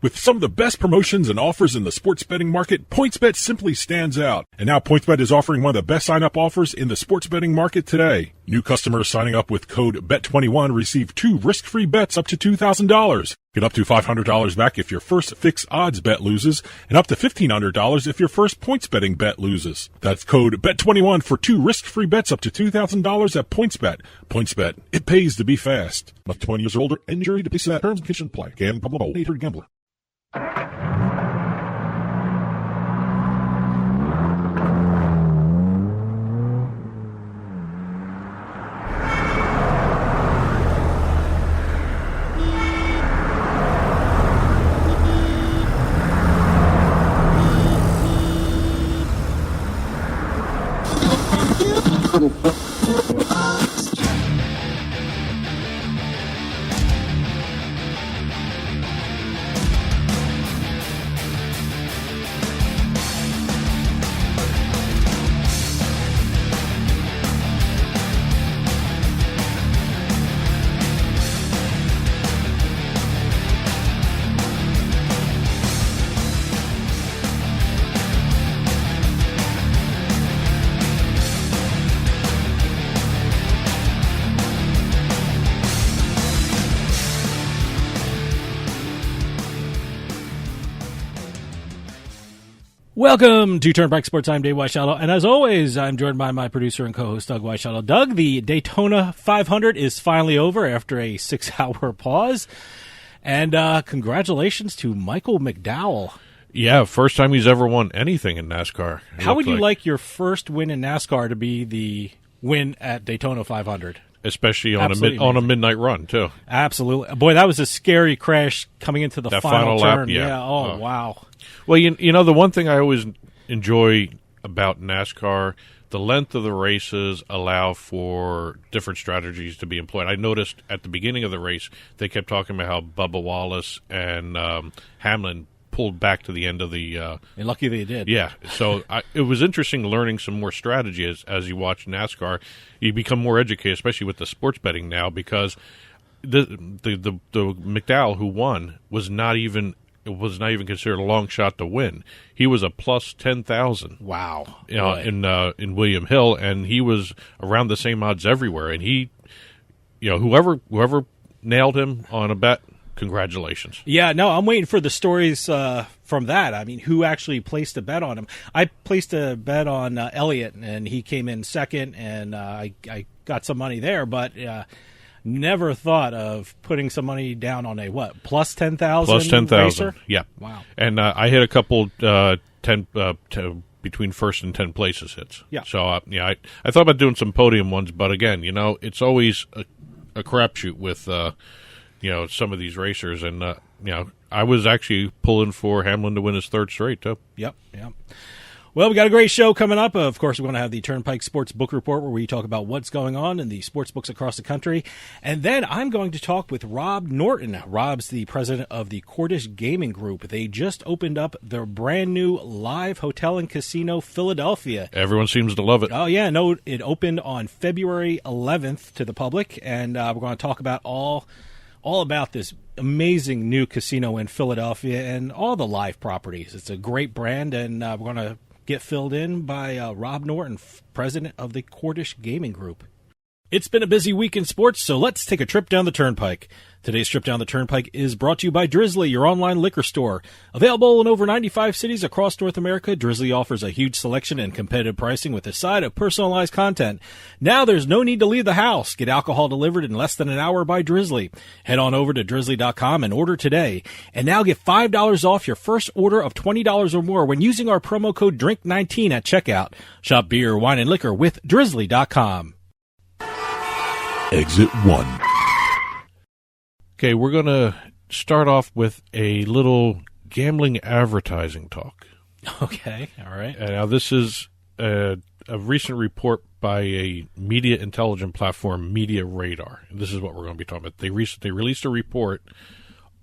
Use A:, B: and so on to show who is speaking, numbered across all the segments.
A: With some of the best promotions and offers in the sports betting market, PointsBet simply stands out. And now PointsBet is offering one of the best sign-up offers in the sports betting market today. New customers signing up with code BET21 receive 2 risk-free bets up to $2,000. Get up to $500 back if your first fixed odds bet loses, and up to $1,500 if your first points betting bet loses. That's code BET21 for 2 risk-free bets up to $2,000 at PointsBet. PointsBet. It pays to be fast. Must be 20 years or older. Injury to place that. Terms and conditions apply. Gambling problem. 800 Gambler.
B: Welcome to Turnpike Sports. I'm Dave Weishottle, and as always, I'm joined by my producer and co-host, Doug Weishottle. Doug, the Daytona 500 is finally over after a 6-hour pause, and congratulations to Michael McDowell.
C: Yeah, first time he's ever won anything in NASCAR.
B: How would you like your first win in NASCAR to be the win at Daytona 500?
C: Especially on a midnight run, too.
B: Absolutely. Boy, that was a scary crash coming into the final turn.
C: Lap, yeah.
B: Oh, wow.
C: Well, you know, the one thing I always enjoy about NASCAR, the length of the races allow for different strategies to be employed. I noticed at the beginning of the race, they kept talking about how Bubba Wallace and Hamlin pulled back to the end of the...
B: and lucky they did.
C: Yeah. So it was interesting learning some more strategy as you watch NASCAR. You become more educated, especially with the sports betting now, because the McDowell who won was not even considered a long shot to win. He was a plus 10,000.
B: Wow.
C: In William Hill, and he was around the same odds everywhere. And he, whoever nailed him on a bet, congratulations.
B: Yeah, no, I'm waiting for the stories from that. I mean, who actually placed a bet on him? I placed a bet on Elliott, and he came in second, and I got some money there, but never thought of putting some money down on a, plus 10,000?
C: Plus 10,000, yeah.
B: Wow.
C: And I hit a couple between first and 10 places hits.
B: Yeah.
C: So, I thought about doing some podium ones, but again, it's always a crapshoot with some of these racers, and I was actually pulling for Hamlin to win his third straight too.
B: Yep. Well, we got a great show coming up. Of course, we're going to have the Turnpike Sports Book Report, where we talk about what's going on in the sports books across the country. And then I'm going to talk with Rob Norton. Rob's the president of the Cordish Gaming Group. They just opened up their brand new live hotel and casino, Philadelphia.
C: Everyone seems to love it.
B: Oh, yeah. No, it opened on February 11th to the public, and we're going to talk about all about this amazing new casino in Philadelphia and all the live properties. It's a great brand, and we're going to get filled in by Rob Norton, president of the Cordish Gaming Group. It's been a busy week in sports, so let's take a trip down the Turnpike. Today's trip down the Turnpike is brought to you by Drizzly, your online liquor store. Available in over 95 cities across North America, Drizzly offers a huge selection and competitive pricing with a side of personalized content. Now there's no need to leave the house. Get alcohol delivered in less than an hour by Drizzly. Head on over to drizzly.com and order today. And now get $5 off your first order of $20 or more when using our promo code DRINK19 at checkout. Shop beer, wine, and liquor with drizzly.com.
A: Exit 1.
C: Okay, we're going to start off with a little gambling advertising talk.
B: Okay, all right.
C: Now, this is a recent report by a media intelligence platform, Media Radar. This is what we're going to be talking about. They released a report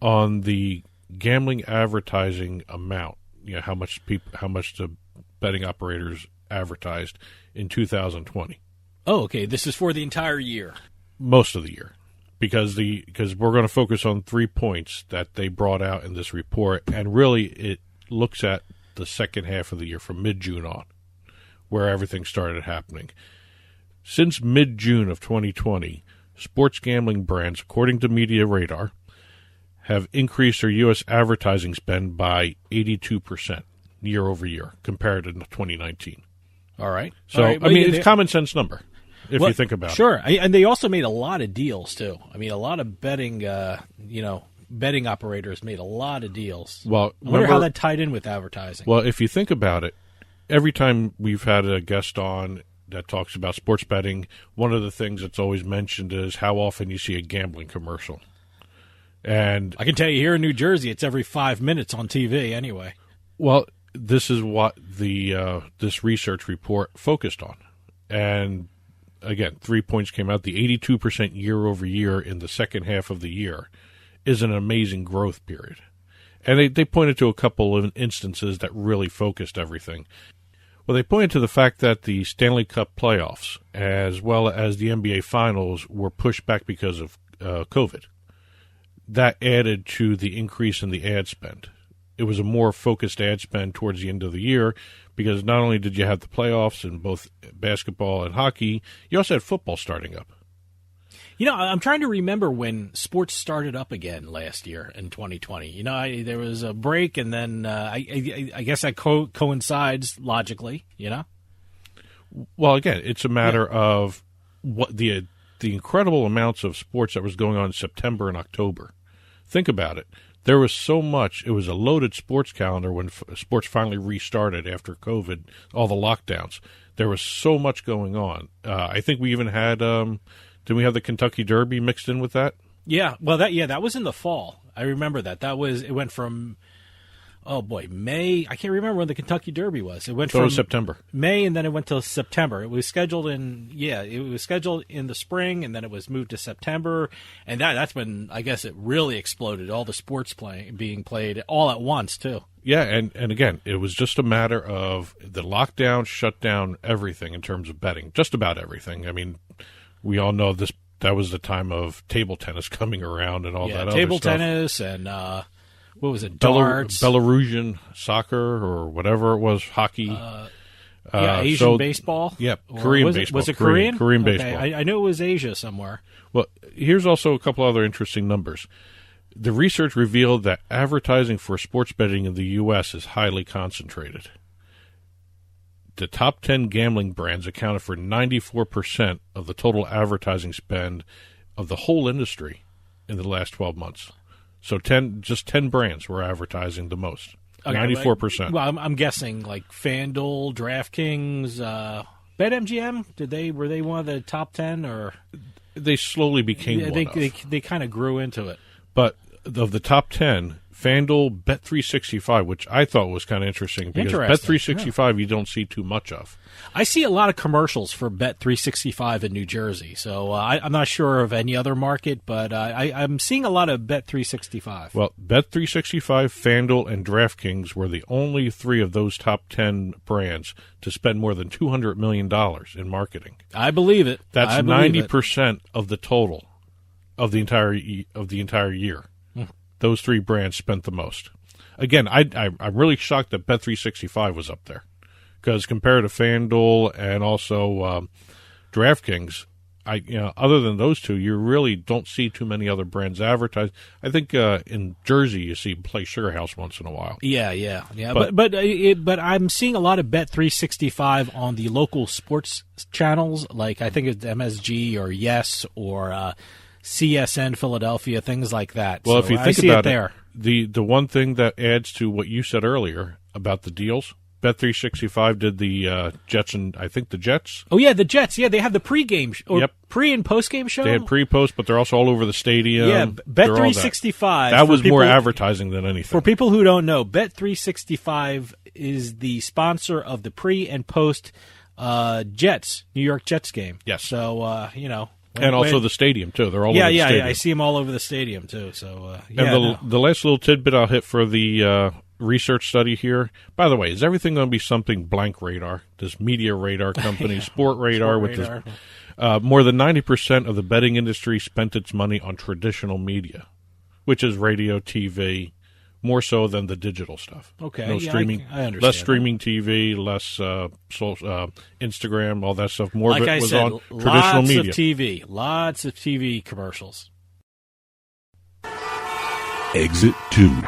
C: on the gambling advertising amount, how much the betting operators advertised in 2020.
B: Oh, okay. This is for the entire year.
C: Most of the year. because we're going to focus on 3 points that they brought out in this report, and really it looks at the second half of the year from mid-June on, where everything started happening. Since mid-June of 2020, sports gambling brands, according to Media Radar, have increased their U.S. advertising spend by 82% year over year compared to 2019.
B: All right.
C: So,
B: All right.
C: I mean, it's a common sense number if you think about it.
B: Sure. And they also made a lot of deals, too. I mean, a lot of betting, betting operators made a lot of deals.
C: Well,
B: I wonder how that tied in with advertising.
C: Well, if you think about it, every time we've had a guest on that talks about sports betting, one of the things that's always mentioned is how often you see a gambling commercial. And
B: I can tell you here in New Jersey, it's every 5 minutes on TV anyway.
C: Well, this is what this research report focused on. And again, 3 points came out. The 82% year over year in the second half of the year is an amazing growth period. And they pointed to a couple of instances that really focused everything. Well, they pointed to the fact that the Stanley Cup playoffs, as well as the NBA Finals, were pushed back because of COVID. That added to the increase in the ad spend. It was a more focused ad spend towards the end of the year because not only did you have the playoffs in both basketball and hockey, you also had football starting up.
B: You know, I'm trying to remember when sports started up again last year in 2020. You know, there was a break, and then I guess that coincides logically, you know?
C: Well, again, it's a matter of what the incredible amounts of sports that was going on in September and October. Think about it. There was so much. It was a loaded sports calendar when sports finally restarted after COVID, all the lockdowns. There was so much going on. I think we even had, did we have the Kentucky Derby mixed in with that?
B: Yeah. Well, that was in the fall. I remember that. It went from, May. I can't remember when the Kentucky Derby was. It went from
C: September.
B: May, and then it went to September. It was scheduled in the spring, and then it was moved to September, and that's when I guess it really exploded. All the sports being played all at once too.
C: Yeah, and again, it was just a matter of the lockdown shut down everything in terms of betting, just about everything. I mean, we all know that was the time of table tennis coming around and all that other stuff.
B: Table tennis and what was it, darts?
C: Belarusian soccer or whatever it was, hockey.
B: Asian baseball?
C: Yep, Korean baseball.
B: Was it Korean?
C: Korean
B: okay.
C: baseball.
B: I knew it was Asia somewhere.
C: Well, here's also a couple other interesting numbers. The research revealed that advertising for sports betting in the U.S. is highly concentrated. The top 10 gambling brands accounted for 94% of the total advertising spend of the whole industry in the last 12 months. So 10 brands were advertising the most, 94%.
B: Well, I'm guessing like FanDuel, DraftKings, BetMGM. Were they one of the top 10 or?
C: They slowly became one of.
B: They kind of grew into it.
C: But of the top 10, FanDuel, Bet365, which I thought was kind of interesting because Bet365 you don't see too much of.
B: I see a lot of commercials for Bet365 in New Jersey, so I'm not sure of any other market, but I'm seeing a lot of Bet365.
C: Well, Bet365, FanDuel, and DraftKings were the only three of those top 10 brands to spend more than $200 million in marketing.
B: I believe it.
C: That's 90% of the total of the entire year. Those three brands spent the most. Again, I'm really shocked that Bet365 was up there because compared to FanDuel and also DraftKings, other than those two, you really don't see too many other brands advertised. I think in Jersey you see Play Sugar House once in a while.
B: Yeah. But I'm seeing a lot of Bet365 on the local sports channels, like I think it's MSG or Yes or CSN Philadelphia, things like that.
C: Well,
B: so
C: if you think about it, the one thing that adds to what you said earlier about the deals, Bet365 did the Jets and I think the Jets.
B: Oh yeah, the Jets. Yeah, they have the pregame pre and postgame show.
C: They had pre-post, but they're also all over the stadium.
B: Yeah, Bet365.
C: That was more advertising than anything.
B: For people who don't know, Bet365 is the sponsor of the pre and post New York Jets game.
C: Yes.
B: So
C: and also the stadium, too. They're all over the stadium.
B: Yeah, I see them all over the stadium, too. So,
C: And the last little tidbit I'll hit for the research study here. By the way, is everything going to be something blank radar? This media radar company, Sport Radar, with this, more than 90% of the betting industry spent its money on traditional media, which is radio, TV, more so than the digital stuff.
B: Okay,
C: no streaming,
B: I understand.
C: less streaming TV, less Instagram, all that stuff. More
B: like
C: of it
B: I
C: was
B: said,
C: on traditional media.
B: Lots of TV commercials.
A: Exit 2.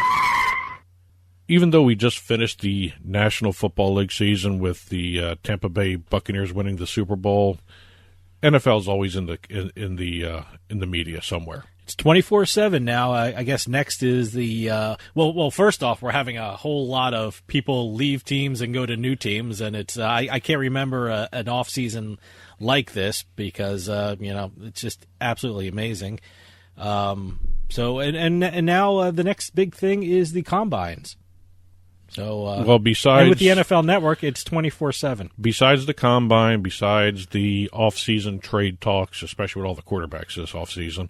C: Even though we just finished the National Football League season with the Tampa Bay Buccaneers winning the Super Bowl, NFL is always in the media somewhere.
B: It's 24/7 now. I guess next is the well. First off, we're having a whole lot of people leave teams and go to new teams, and it's I can't remember an off season like this because it's just absolutely amazing. So now the next big thing is the combines. So
C: besides,
B: and with the NFL Network, it's 24/7.
C: Besides the combine, besides the off-season trade talks, especially with all the quarterbacks this off-season.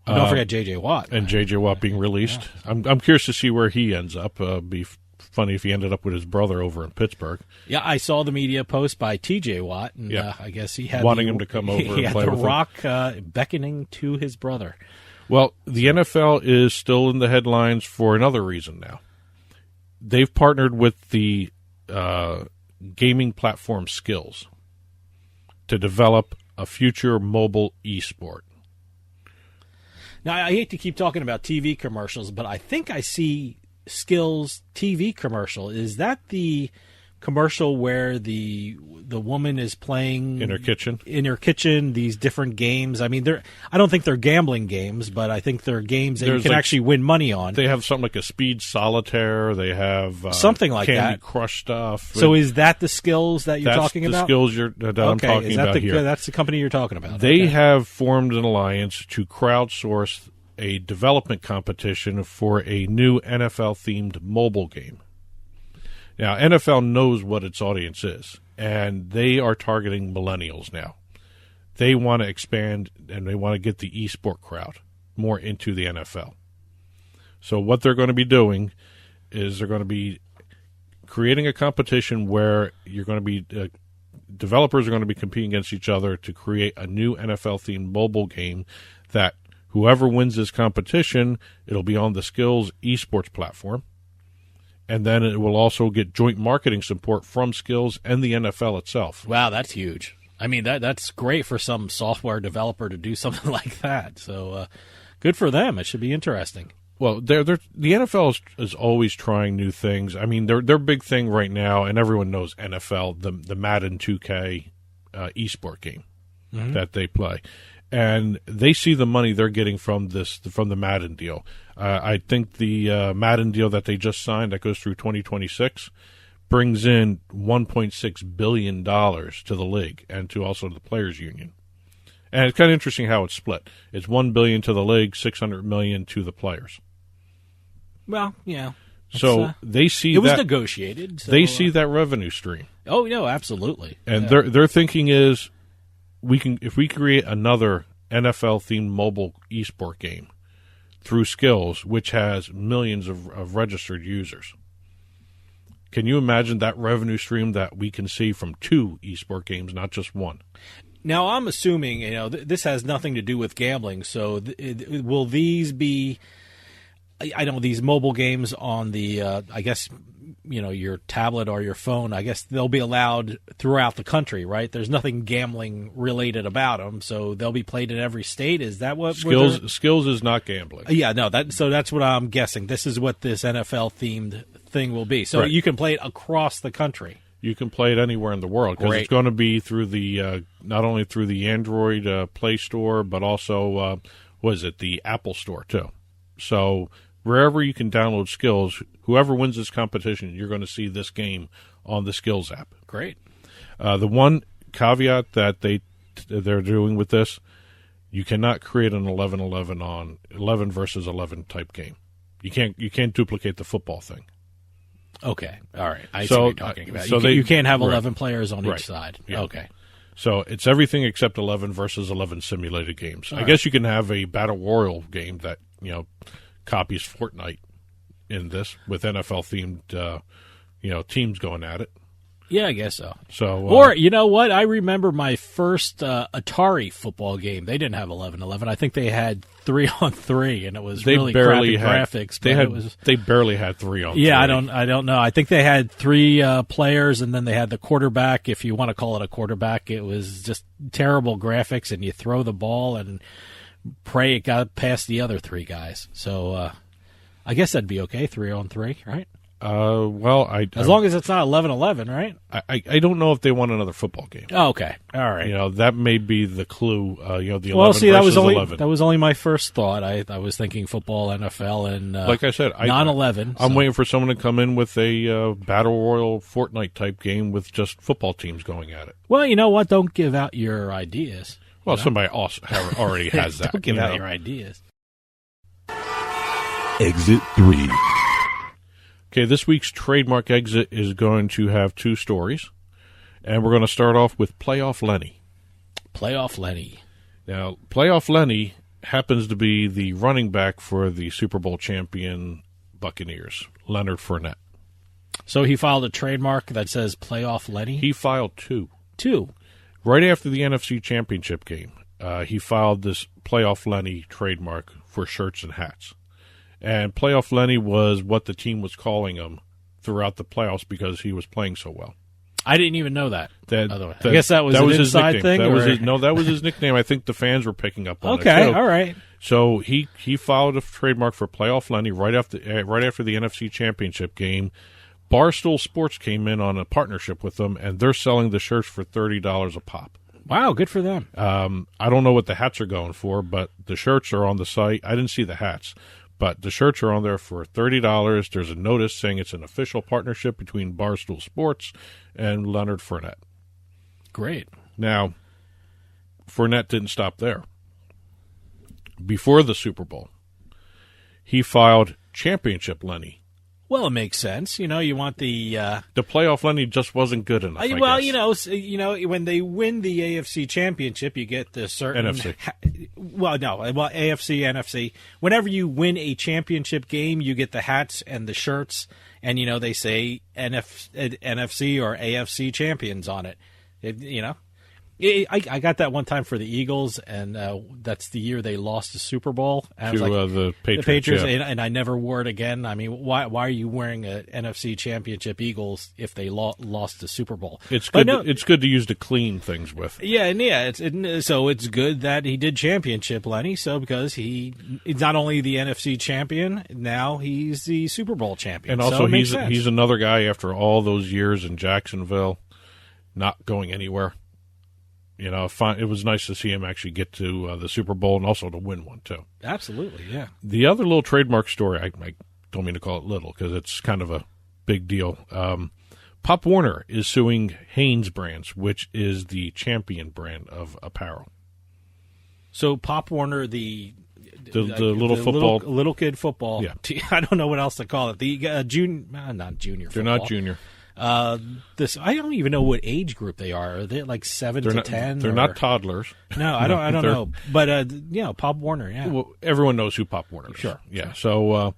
B: Don't forget J.J. Watt.
C: And J.J. Watt being released. Yeah. I'm curious to see where he ends up. Be funny if he ended up with his brother over in Pittsburgh.
B: Yeah, I saw the media post by T.J. Watt, and I guess he had
C: wanting him to come over and play with him.
B: He had The Rock beckoning to his brother.
C: Well, the NFL is still in the headlines for another reason now. They've partnered with the gaming platform Skillz to develop a future mobile esport.
B: Now, I hate to keep talking about TV commercials, but I think I see Skillz TV commercial. Is that the commercial where the woman is playing
C: in her kitchen
B: these different games? I mean, I don't think they're gambling games, but I think they're games that you can actually win money on.
C: They have something like a speed solitaire. They have
B: something like
C: Candy
B: that.
C: Crush stuff.
B: So is that the Skillz that you're talking about?
C: That's the Skillz that I'm talking about here.
B: That's the company you're talking about.
C: They have formed an alliance to crowdsource a development competition for a new NFL-themed mobile game. Now, NFL knows what its audience is, and they are targeting millennials now. They want to expand, and they want to get the esport crowd more into the NFL. So what they're going to be doing is they're going to be creating a competition where you're going to be developers are going to be competing against each other to create a new NFL-themed mobile game that whoever wins this competition, it'll be on the Skillz esports platform. And then it will also get joint marketing support from Skillz and the NFL itself.
B: Wow, that's huge. I mean, that's great for some software developer to do something like that. So good for them. It should be interesting.
C: Well, the NFL is always trying new things. I mean, their big thing right now, and everyone knows NFL, the Madden 2K esport game that they play. And they see the money they're getting from the Madden deal. I think the Madden deal that they just signed that goes through 2026 brings in $1.6 billion to the league and to also the players' union. And it's kind of interesting how it's split. It's $1 billion to the league, $600 million to the players.
B: Well, yeah.
C: So they see
B: it was negotiated. So,
C: they see that revenue stream.
B: Oh no, absolutely.
C: And their thinking is, if we create another NFL-themed mobile esport game through Skillz, which has millions of registered users, can you imagine that revenue stream that we can see from 2 esport games, not just one?
B: Now, I'm assuming this has nothing to do with gambling. So, will these be? I know these mobile games on the, I guess, your tablet or your phone, I guess they'll be allowed throughout the country, right? There's nothing gambling related about them, so they'll be played in every state. Is that what
C: Skillz is not gambling?
B: Yeah, no. So that's what I'm guessing. This is what this NFL themed thing will be. So you can play it across the country.
C: You can play it anywhere in the world because it's going to be through the not only through the Android Play Store, but also the Apple Store too. So wherever you can download Skillz, whoever wins this competition, you're going to see this game on the Skillz app.
B: Great.
C: The one caveat that they're doing with this, you cannot create an 11-11 on 11 versus 11 type game. You can't duplicate the football thing.
B: Okay. All right. I see what you're talking about.
C: So
B: you can't have 11 players on each side.
C: Yeah.
B: Okay.
C: So it's everything except 11 versus 11 simulated games. I guess you can have a battle royal game that, copies Fortnite in this with NFL-themed, teams going at it.
B: Yeah, I guess so.
C: So,
B: or you know what? I remember my first Atari football game. They didn't have 11-11. I think they had 3-on-3, and it was really crappy graphics.
C: They barely had 3-on-3.
B: Yeah, I don't know. I think they had 3 players, and then they had the quarterback. If you want to call it a quarterback, it was just terrible graphics, and you throw the ball and pray it got past the other 3 guys. So I guess that'd be okay. 3-on-3, right?
C: As
B: long as it's not 11-11, right?
C: I don't know if they want another football game.
B: Oh, okay, all right.
C: That may be the clue. The 11
B: that was
C: versus
B: only
C: 11.
B: That was only my first thought. I was thinking football, NFL, and
C: like I said,
B: non-11.
C: I'm waiting for someone to come in with a battle royal Fortnite type game with just football teams going at it.
B: Well, you know what? Don't give out your ideas.
C: Well, somebody else already has that.
B: Don't give out your ideas.
A: Exit 3.
C: Okay, this week's trademark exit is going to have 2 stories, and we're going to start off with Playoff Lenny.
B: Playoff Lenny.
C: Now, Playoff Lenny happens to be the running back for the Super Bowl champion Buccaneers, Leonard Fournette.
B: So he filed a trademark that says Playoff Lenny?
C: He filed 2.
B: 2?
C: Right after the NFC Championship game, he filed this Playoff Lenny trademark for shirts and hats. And Playoff Lenny was what the team was calling him throughout the playoffs because he was playing so well.
B: I didn't even know that. I
C: guess
B: that was an inside thing?
C: That was his nickname. I think the fans were picking up on it,
B: Okay,
C: too.
B: all right.
C: So he filed a trademark for Playoff Lenny right after the NFC Championship game. Barstool Sports came in on a partnership with them, and they're selling the shirts for $30 a pop.
B: Wow, good for them.
C: I don't know what the hats are going for, but the shirts are on the site. I didn't see the hats. But the shirts are on there for $30. There's a notice saying it's an official partnership between Barstool Sports and Leonard Fournette.
B: Great.
C: Now, Fournette didn't stop there. Before the Super Bowl, he filed Championship Lenny.
B: Well, it makes sense. You want the
C: Playoff Lenny just wasn't good enough.
B: I guess. When they win the AFC Championship, you get the certain
C: NFC.
B: AFC, NFC. Whenever you win a championship game, you get the hats and the shirts, and they say NFC or AFC champions on it. I got that one time for the Eagles, and that's the year they lost the Super Bowl. And
C: The Patriots,
B: yeah. and I never wore it again. I mean, why are you wearing an NFC Championship Eagles if they lost the Super Bowl?
C: It's good. It's good to use to clean things with.
B: Yeah, and so it's good that he did Championship Lenny. So because he's not only the NFC champion, now he's the Super Bowl champion.
C: And also, he's another guy after all those years in Jacksonville, not going anywhere. It was nice to see him actually get to the Super Bowl and also to win one, too.
B: Absolutely, yeah.
C: The other little trademark story, I don't mean to call it little because it's kind of a big deal. Pop Warner is suing Hanes Brands, which is the champion brand of apparel.
B: So Pop Warner, the
C: little football.
B: Little kid football.
C: Yeah.
B: I don't know what else to call it. The not junior
C: They're
B: football.
C: not junior.
B: I don't even know what age group they are. Are they like 7 to 10?
C: They're not toddlers.
B: No, I don't know. But Pop Warner. Yeah,
C: well, everyone knows who Pop Warner is.
B: Sure.
C: Yeah. So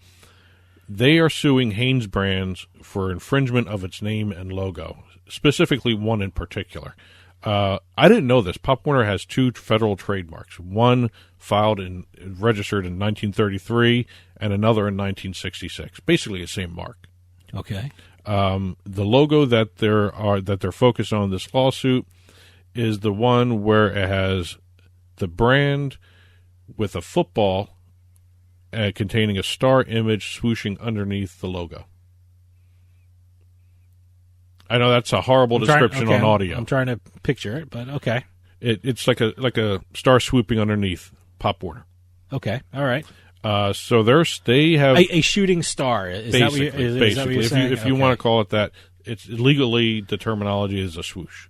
C: they are suing Hanes Brands for infringement of its name and logo, specifically one in particular. I didn't know this. Pop Warner has 2 federal trademarks. One filed and registered in 1933, and another in 1966. Basically, the same mark.
B: Okay.
C: The logo that they're focused on in this lawsuit is the one where it has the brand with a football containing a star image swooshing underneath the logo. I know that's a horrible description on audio.
B: I'm trying to picture it, but okay.
C: It's like a star swooping underneath Pop Warner.
B: Okay, all right.
C: So they have
B: a shooting star. Is that what you're saying?
C: If you want to call it that, it's legally the terminology is a swoosh.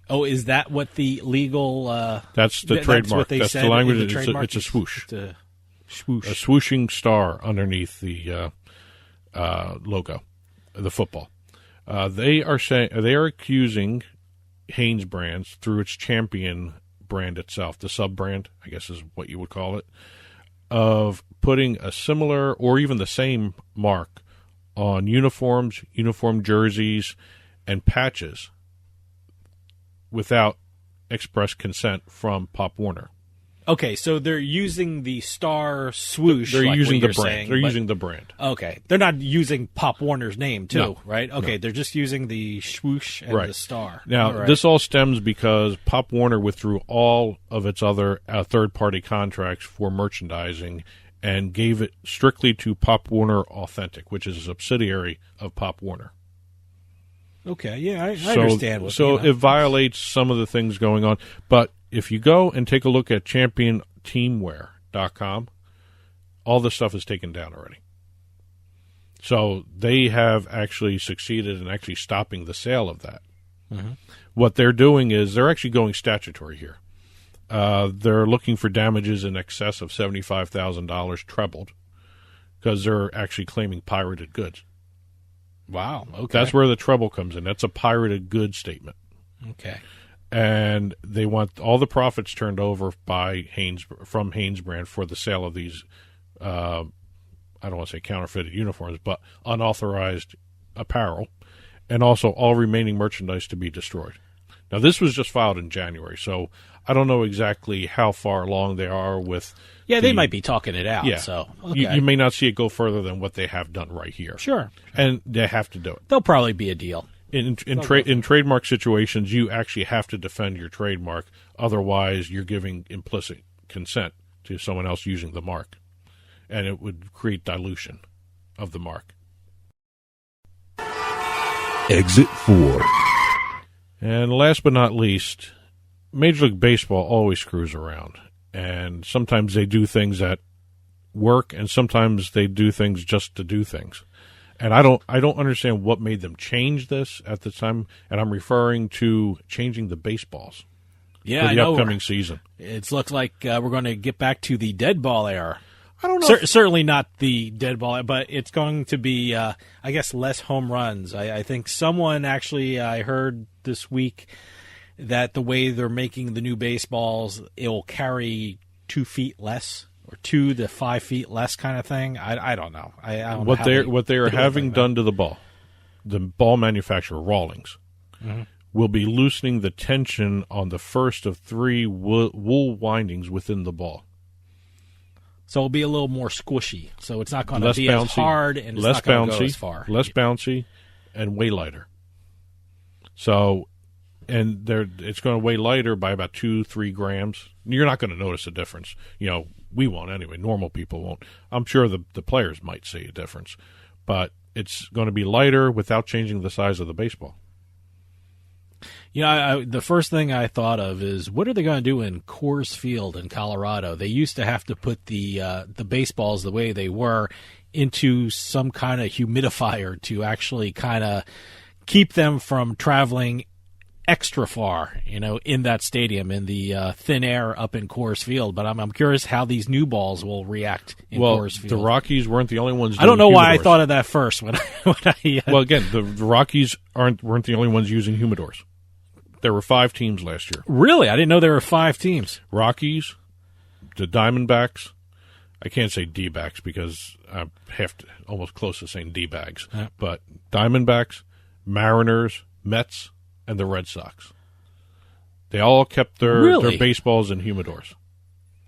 B: Oh, is that what the legal?
C: That's the trademark. That's the language. It's a swoosh.
B: It's a swoosh.
C: A swooshing star underneath the logo, the football. They are accusing Hanes Brands through its champion brand itself, the sub brand, I guess is what you would call it, of putting a similar or even the same mark on uniforms, uniform jerseys, and patches without express consent from Pop Warner.
B: Okay, so they're using the star swoosh.
C: They're
B: like
C: using
B: what
C: the
B: you're
C: brand.
B: saying,
C: They're
B: but-
C: using the brand.
B: Okay, they're not using Pop Warner's name too,
C: No.
B: right? Okay,
C: No.
B: they're just using the swoosh and
C: Right.
B: the star.
C: Now,
B: All right.
C: this all stems because Pop Warner withdrew all of its other third-party contracts for merchandising and gave it strictly to Pop Warner Authentic, which is a subsidiary of Pop Warner.
B: Okay, yeah, I understand.
C: It violates some of the things going on. But if you go and take a look at championteamwear.com, all this stuff is taken down already. So they have actually succeeded in actually stopping the sale of that.
B: Mm-hmm.
C: What they're doing is they're actually going statutory here. They're looking for damages in excess of $75,000 trebled because they're actually claiming pirated goods.
B: Wow, okay.
C: That's where the trouble comes in. That's a pirated goods statement.
B: Okay.
C: And they want all the profits turned over by from Hanes brand for the sale of these, I don't want to say counterfeited uniforms, but unauthorized apparel, and also all remaining merchandise to be destroyed. Now, this was just filed in January, so I don't know exactly how far along they are with.
B: Yeah, they might be talking it out.
C: Yeah,
B: So okay.
C: you may not see it go further than what they have done right here.
B: Sure.
C: And they have to do it.
B: There'll probably be a deal.
C: In trademark situations, you actually have to defend your trademark. Otherwise, you're giving implicit consent to someone else using the mark, and it would create dilution of the mark.
A: Exit 4.
C: And last but not least, Major League Baseball always screws around, and sometimes they do things that work, and sometimes they do things just to do things. And I don't understand what made them change this at the time, and I'm referring to changing the baseballs
B: Yeah,
C: for
B: I
C: the
B: know.
C: upcoming season.
B: It looks like we're going to get back to the dead ball era.
C: I don't know.
B: Certainly not the dead ball, but it's going to be, I guess, less home runs. I think someone actually, I heard this week that the way they're making the new baseballs, it will carry 2 feet less or 2 to 5 feet less kind of thing. I don't know. I don't know
C: What they are having done to the ball manufacturer, Rawlings, will be loosening the tension on the first of 3 wool windings within the ball.
B: So it'll be a little more squishy. So it's not going to
C: Less
B: be
C: bouncy,
B: as hard and it's
C: less
B: not going to
C: bouncy,
B: go as far.
C: less bouncy, and way lighter. So, and it's going to weigh lighter by about 2-3 grams. You're not going to notice a difference. We won't anyway. Normal people won't. I'm sure the players might see a difference, but it's going to be lighter without changing the size of the baseball.
B: The first thing I thought of is, what are they going to do in Coors Field in Colorado? They used to have to put the baseballs the way they were into some kind of humidifier to actually kind of keep them from traveling extra far, in that stadium, in the thin air up in Coors Field. But I'm curious how these new balls will react in Coors Field.
C: The Rockies weren't the only ones.
B: I don't know
C: doing
B: why I
C: humidors.
B: thought of that first when I
C: Well, again, the Rockies weren't the only ones using humidors. There were 5 teams last year.
B: Really? I didn't know there were 5 teams.
C: Rockies, the Diamondbacks. I can't say D-backs because I have to almost close to saying D-bags.
B: Yeah.
C: But Diamondbacks, Mariners, Mets, and the Red Sox. They all kept their baseballs in humidors.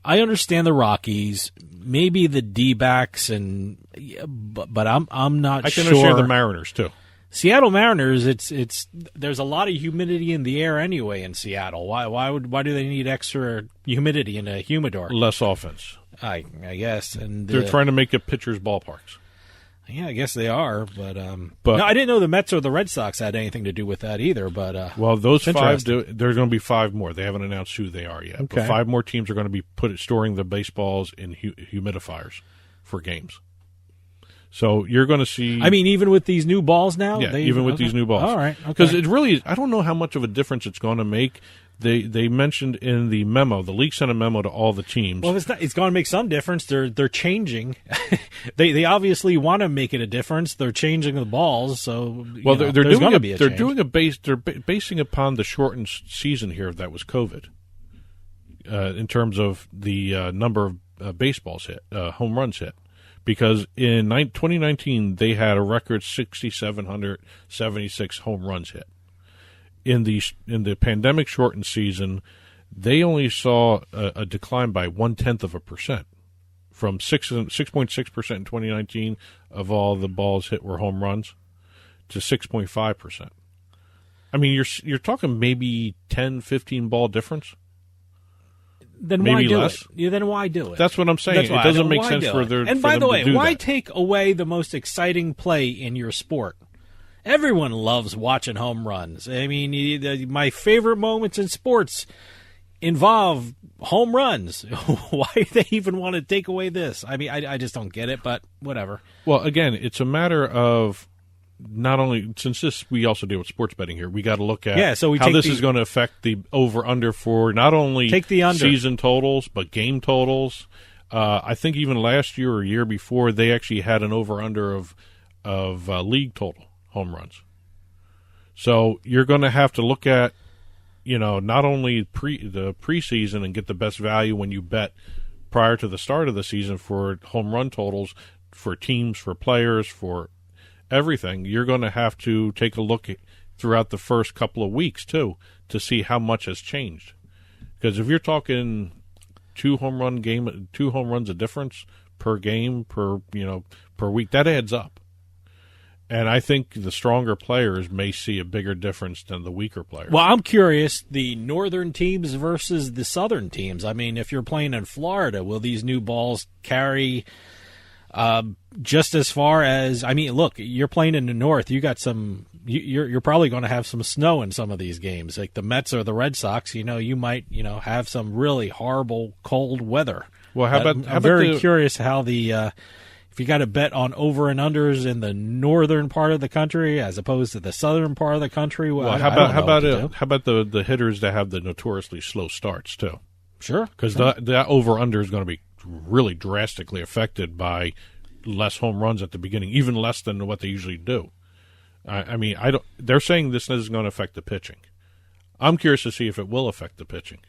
B: I understand the Rockies, maybe the D-backs, but I'm not sure.
C: I can understand the Mariners too.
B: Seattle Mariners, it's there's a lot of humidity in the air anyway in Seattle. Why do they need extra humidity in a humidor?
C: Less offense.
B: I guess, and
C: They're trying to make it pitchers' ballparks.
B: Yeah, I guess they are, but no, I didn't know the Mets or the Red Sox had anything to do with that either. But
C: well, those 5, there's going to be 5 more. They haven't announced who they are yet.
B: Okay.
C: But 5 more teams are going to be storing the baseballs in humidifiers for games. So you're going to see.
B: I mean, even with these new balls now.
C: Yeah, even with these new balls.
B: All right,
C: because it really, I don't know how much of a difference it's going to make. They mentioned in the memo, the league sent a memo to all the teams.
B: Well, it's going to make some difference. They're changing. they obviously want to make it a difference. They're changing the balls, so
C: they're basing upon the shortened season here that was COVID. In terms of the number of baseballs hit, home runs hit. Because in 2019, they had a record 6,776 home runs hit. In the pandemic shortened season, they only saw a decline by 0.1%, from 6.6% in 2019 of all the balls hit were home runs to 6.5%. I mean, you're talking maybe 10, 15 ball difference.
B: Then
C: maybe
B: why do
C: less.
B: it? Yeah, then why do it?
C: That's what I'm saying. It doesn't make sense for their.
B: And
C: for
B: by
C: them
B: the
C: to
B: way,
C: do
B: why
C: that.
B: take away the most exciting play in your sport? Everyone loves watching home runs. I mean, my favorite moments in sports involve home runs. Why do they even want to take away this? I mean, I just don't get it, but whatever.
C: Well, again, it's a matter of not only, since we also deal with sports betting here, we got to look at how this is going to affect the over-under for not only season totals, but game totals. I think even last year or year before, they actually had an over-under of league total home runs. So you're going to have to look at, not only the preseason and get the best value when you bet prior to the start of the season for home run totals, for teams, for players, for everything. You're going to have to take a look throughout the first couple of weeks too to see how much has changed. Because if you're talking two home runs a difference per game per week, that adds up. And I think the stronger players may see a bigger difference than the weaker players.
B: Well, I'm curious, the northern teams versus the southern teams. I mean, if you're playing in Florida, will these new balls carry just as far as, I mean, look, you're playing in the north. You got you're probably going to have some snow in some of these games. Like the Mets or the Red Sox, you might, have some really horrible cold weather.
C: Well,
B: I'm very curious how if you got to bet on over and unders in the northern part of the country as opposed to the southern part of the country. Well,
C: how about the hitters that have the notoriously slow starts too?
B: Sure,
C: because that over under is going to be really drastically affected by less home runs at the beginning, even less than what they usually do. I mean, they're saying this is going to affect the pitching. I'm curious to see if it will affect the pitching.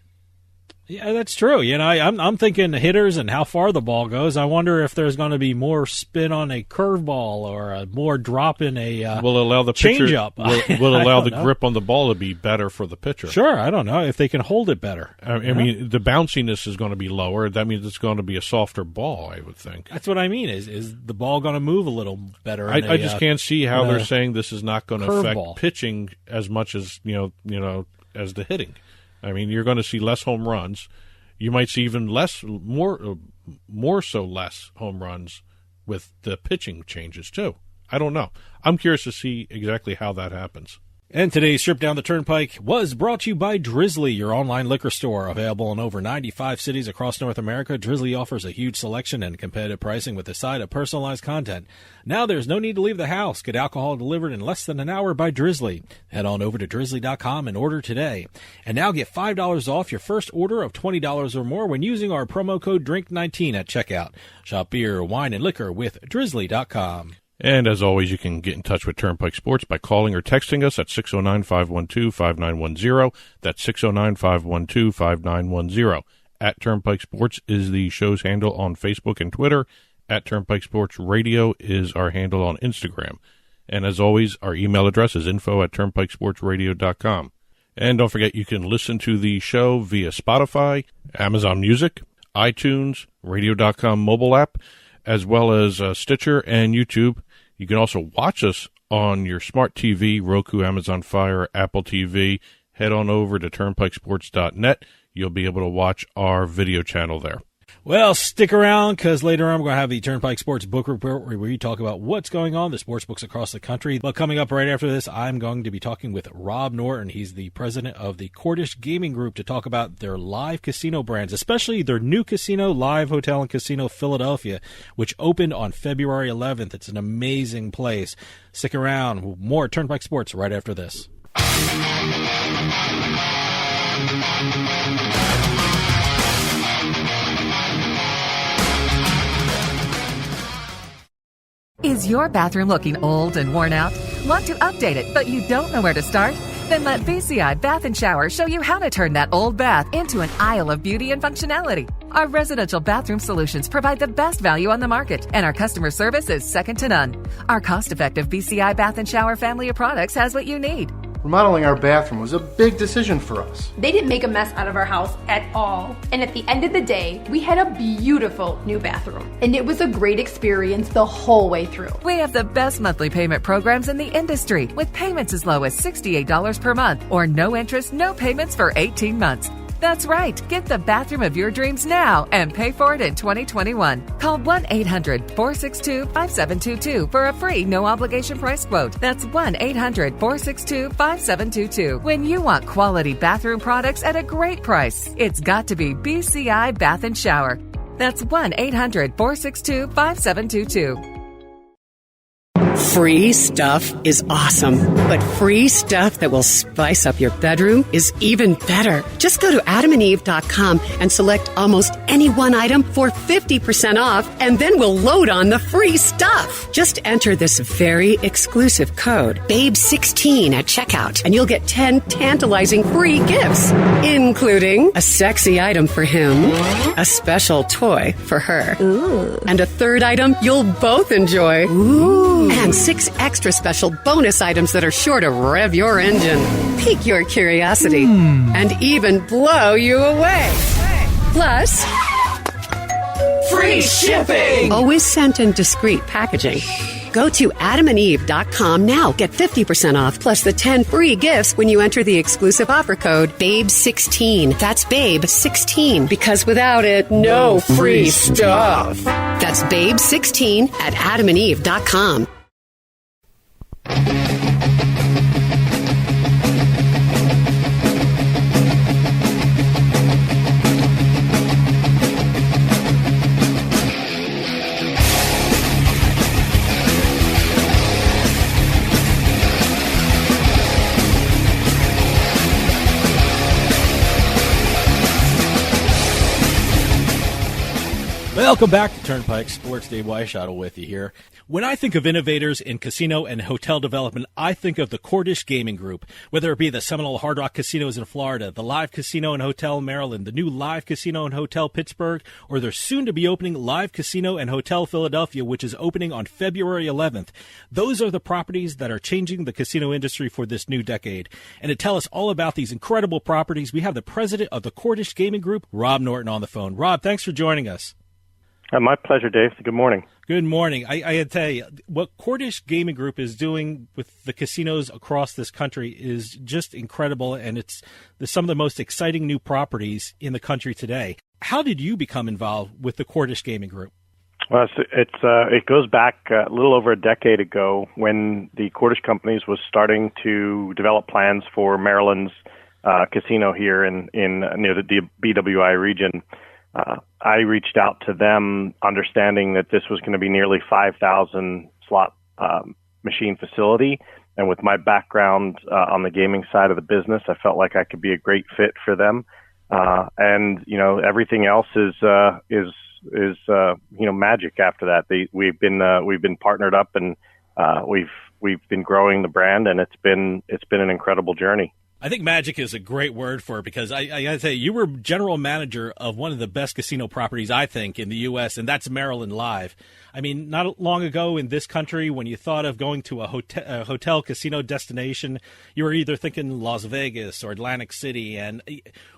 B: Yeah, that's true. I'm thinking hitters and how far the ball goes. I wonder if there's going to be more spin on a curveball or more drop in a
C: will allow the
B: change-up.
C: Will allow the grip on the ball to be better for the pitcher.
B: Sure, I don't know if they can hold it better.
C: I mean, the bounciness is going to be lower. That means it's going to be a softer ball, I would think.
B: That's what I mean. Is the ball going to move a little better?
C: I just can't see how they're saying this is not going to affect pitching as much as as the hitting. I mean, you're going to see less home runs. You might see even more so less home runs with the pitching changes too. I don't know. I'm curious to see exactly how that happens.
B: And today's trip down the Turnpike was brought to you by Drizzly, your online liquor store. Available in over 95 cities across North America, Drizzly offers a huge selection and competitive pricing with a side of personalized content. Now there's no need to leave the house. Get alcohol delivered in less than an hour by Drizzly. Head on over to drizzly.com and order today. And now get $5 off your first order of $20 or more when using our promo code DRINK19 at checkout. Shop beer, wine, and liquor with drizzly.com.
C: And as always, you can get in touch with Turnpike Sports by calling or texting us at 609-512-5910. That's 609-512-5910. At Turnpike Sports is the show's handle on Facebook and Twitter. At Turnpike Sports Radio is our handle on Instagram. And as always, our email address is info@turnpikesportsradio.com. And don't forget, you can listen to the show via Spotify, Amazon Music, iTunes, radio.com mobile app, as well as Stitcher and YouTube. You can also watch us on your smart TV, Roku, Amazon Fire, Apple TV. Head on over to turnpikesports.net. You'll be able to watch our video channel there.
B: Well, stick around because later on we're going to have the Turnpike Sports Book Report where we talk about what's going on, the sports books across the country. But coming up right after this, I'm going to be talking with Rob Norton. He's the president of the Cordish Gaming Group to talk about their live casino brands, especially their new casino, Live Hotel and Casino Philadelphia, which opened on February 11th. It's an amazing place. Stick around. More Turnpike Sports right after this.
D: Is your bathroom looking old and worn out? Want to update it, but you don't know where to start? Then let BCI Bath & Shower show you how to turn that old bath into an aisle of beauty and functionality. Our residential bathroom solutions provide the best value on the market, and our customer service is second to none. Our cost-effective BCI bath and shower family of products has what you need.
E: Remodeling our bathroom was a big decision for us.
F: They didn't make a mess out of our house at all. And at the end of the day, we had a beautiful new bathroom. And it was a great experience the whole way through.
D: We have the best monthly payment programs in the industry, with payments as low as $68 per month or no interest, no payments for 18 months. That's right. Get the bathroom of your dreams now and pay for it in 2021. Call 1-800-462-5722 for a free no-obligation price quote. That's 1-800-462-5722. When you want quality bathroom products at a great price, it's got to be BCI Bath and Shower. That's 1-800-462-5722.
G: Free stuff is awesome, but free stuff that will spice up your bedroom is even better. Just go to adamandeve.com and select almost any one item for 50% off, and then we'll load on the free stuff. Just enter this very exclusive code, BABE16 at checkout, and you'll get 10 tantalizing free gifts, including a sexy item for him, a special toy for her, and a third item you'll both enjoy. And 6 extra special bonus items that are sure to rev your engine, pique your curiosity, and even blow you away. Plus, free shipping! Always sent in discreet packaging. Go to adamandeve.com now. Get 50% off plus the 10 free gifts when you enter the exclusive offer code BABE16. That's BABE16, because without it, no free stuff. That's BABE16 at adamandeve.com.
B: Welcome back to Turnpike Sports. Dave Weishottle with you here. When I think of innovators in casino and hotel development, I think of the Cordish Gaming Group. Whether it be the Seminole Hard Rock Casinos in Florida, the Live Casino and Hotel in Maryland, the new Live Casino and Hotel Pittsburgh, or their soon-to-be-opening Live Casino and Hotel Philadelphia, which is opening on February 11th. Those are the properties that are changing the casino industry for this new decade. And to tell us all about these incredible properties, we have the president of the Cordish Gaming Group, Rob Norton, on the phone. Rob, thanks for joining us.
H: My pleasure, Dave. Good morning.
B: Good morning. I had to tell you, what Cordish Gaming Group is doing with the casinos across this country is just incredible, and it's some of the most exciting new properties in the country today. How did you become involved with the Cordish Gaming Group?
H: Well, it goes back a little over a decade ago when the Cordish companies was starting to develop plans for Maryland's casino here in near the BWI region. I reached out to them understanding that this was going to be nearly 5,000 slot machine facility. And with my background on the gaming side of the business, I felt like I could be a great fit for them. And, you know, everything else is magic after that. We've been partnered up, and we've been growing the brand, and it's been an incredible journey.
B: I think magic is a great word for it, because I got to say, you were general manager of one of the best casino properties, I think, in the U.S., and that's Maryland Live. I mean, not long ago in this country, when you thought of going to a hotel casino destination, you were either thinking Las Vegas or Atlantic City. And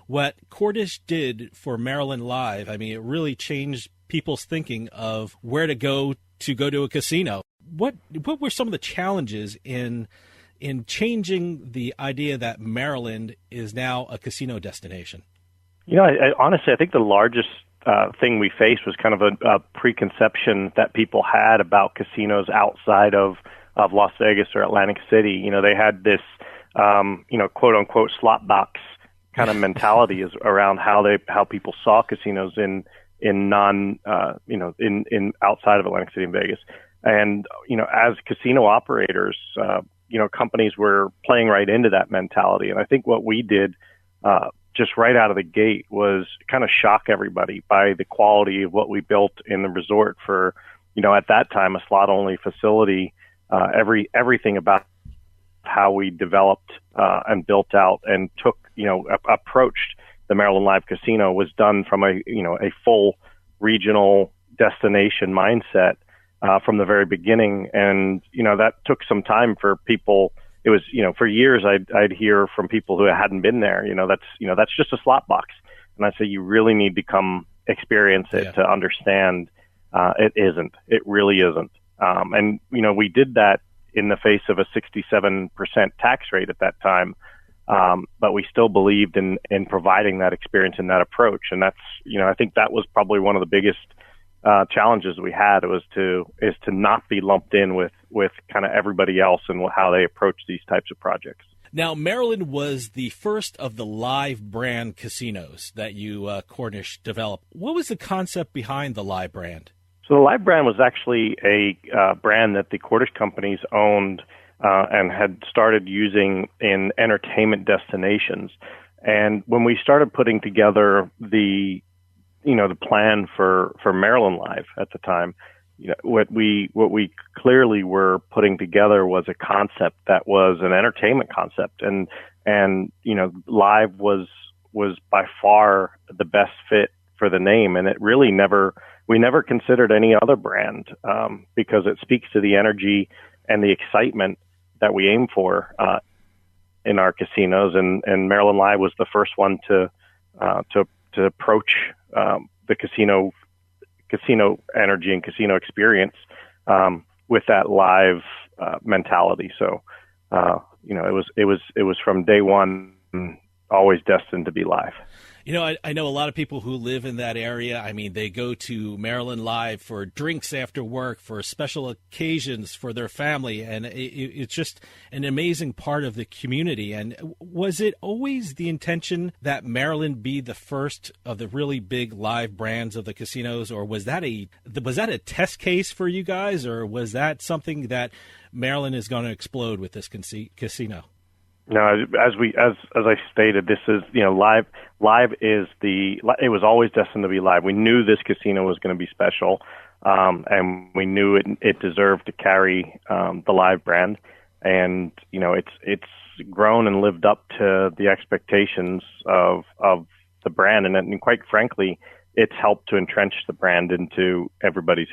B: what Cordish did for Maryland Live, I mean, it really changed people's thinking of where to go to a casino. What were some of the challenges in changing the idea that Maryland is now a casino destination?
H: You know, honestly, I think the largest thing we faced was kind of a preconception that people had about casinos outside of Las Vegas or Atlantic City. You know, they had this, quote unquote slot box kind of mentality around how people saw casinos in outside of Atlantic City and Vegas. And, you know, as casino operators, companies were playing right into that mentality. And I think what we did just right out of the gate was kind of shock everybody by the quality of what we built in the resort for, you know, at that time, a slot-only facility. Everything about how we developed and built out and approached the Maryland Live Casino was done from a full regional destination mindset from the very beginning. And, that took some time for people. It was, for years I'd hear from people who hadn't been there, that's just a slot box. And I'd say, you really need to come experience it to understand. It isn't. It really isn't. And, we did that in the face of a 67% tax rate at that time. But we still believed in providing that experience and that approach. And that's, I think that was probably one of the biggest challenges we had is to not be lumped in with kind of everybody else and how they approach these types of projects.
B: Now, Maryland was the first of the Live brand casinos that you, Cordish, developed. What was the concept behind the Live brand?
H: So the Live brand was actually a brand that the Cordish companies owned and had started using in entertainment destinations. And when we started putting together the plan for Maryland Live at the time, what we clearly were putting together was a concept that was an entertainment concept, and Live was by far the best fit for the name, and it really we never considered any other brand because it speaks to the energy and the excitement that we aim for in our casinos, and Maryland Live was the first one to approach the casino energy and casino experience with that live mentality. So it was from day one always destined to be live.
B: I know a lot of people who live in that area. I mean, they go to Maryland Live for drinks after work, for special occasions for their family, and it's just an amazing part of the community. And was it always the intention that Maryland be the first of the really big live brands of the casinos, or was that a test case for you guys, or was that something that Maryland is going to explode with this casino?
H: No, as I stated, this is, Live. Live is it was always destined to be live. We knew this casino was going to be special, and we knew it deserved to carry the Live brand. And it's grown and lived up to the expectations of the brand, and quite frankly, it's helped to entrench the brand into everybody's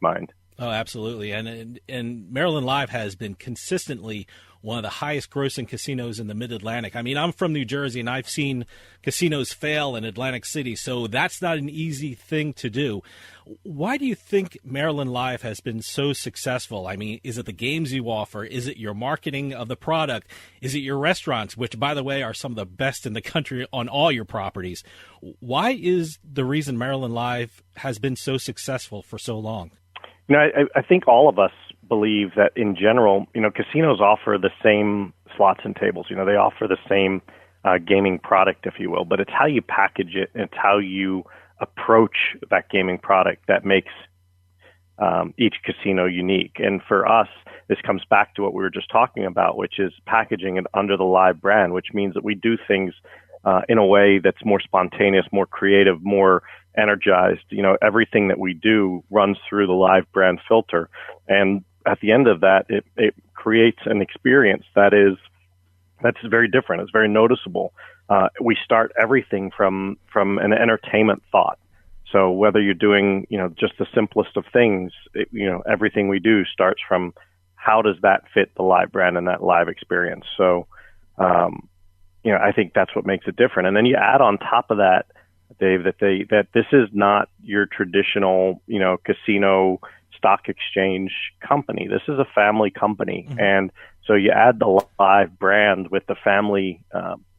H: mind.
B: Oh, absolutely. And Maryland Live has been consistently one of the highest grossing casinos in the Mid-Atlantic. I mean, I'm from New Jersey, and I've seen casinos fail in Atlantic City, so that's not an easy thing to do. Why do you think Maryland Live has been so successful? I mean, is it the games you offer? Is it your marketing of the product? Is it your restaurants, which, by the way, are some of the best in the country on all your properties? Why is the reason Maryland Live has been so successful for so long?
H: I think all of us believe that in general, casinos offer the same slots and tables. They offer the same gaming product, if you will, but it's how you package it and it's how you approach that gaming product that makes each casino unique. And for us, this comes back to what we were just talking about, which is packaging it under the Live brand, which means that we do things in a way that's more spontaneous, more creative, more energized. Everything that we do runs through the Live brand filter. And at the end of that, it creates an experience that's very different. It's very noticeable. We start everything from an entertainment thought. So whether you're doing, just the simplest of things, everything we do starts from how does that fit the Live brand and that Live experience. So, I think that's what makes it different. And then you add on top of that, Dave, that this is not your traditional, casino stock exchange company. This is a family company. Mm-hmm. And so you add the Live brand with the family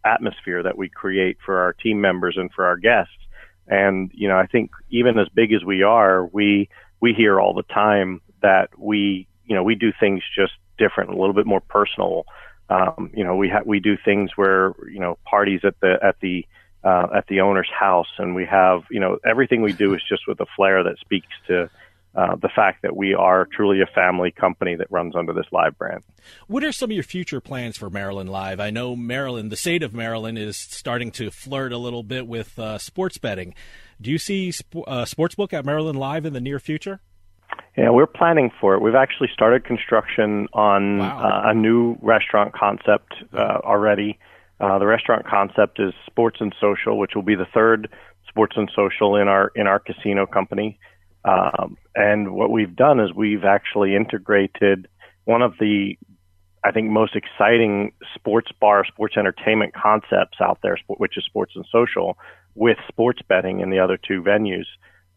H: atmosphere that we create for our team members and for our guests. And, I think even as big as we are, we hear all the time that we do things just different, a little bit more personal. We do things where, parties at the owner's house, and we have, everything we do is just with a flair that speaks to the fact that we are truly a family company that runs under this Live brand.
B: What are some of your future plans for Maryland Live? I know the state of Maryland is starting to flirt a little bit with sports betting. Do you see sportsbook at Maryland Live in the near future?
H: Yeah, we're planning for it. We've actually started construction on a new restaurant concept already. The restaurant concept is sports and social, which will be the third sports and social in our casino company. And what we've done is we've actually integrated one of the, I think, most exciting sports bar, sports entertainment concepts out there, which is sports and social, with sports betting in the other two venues.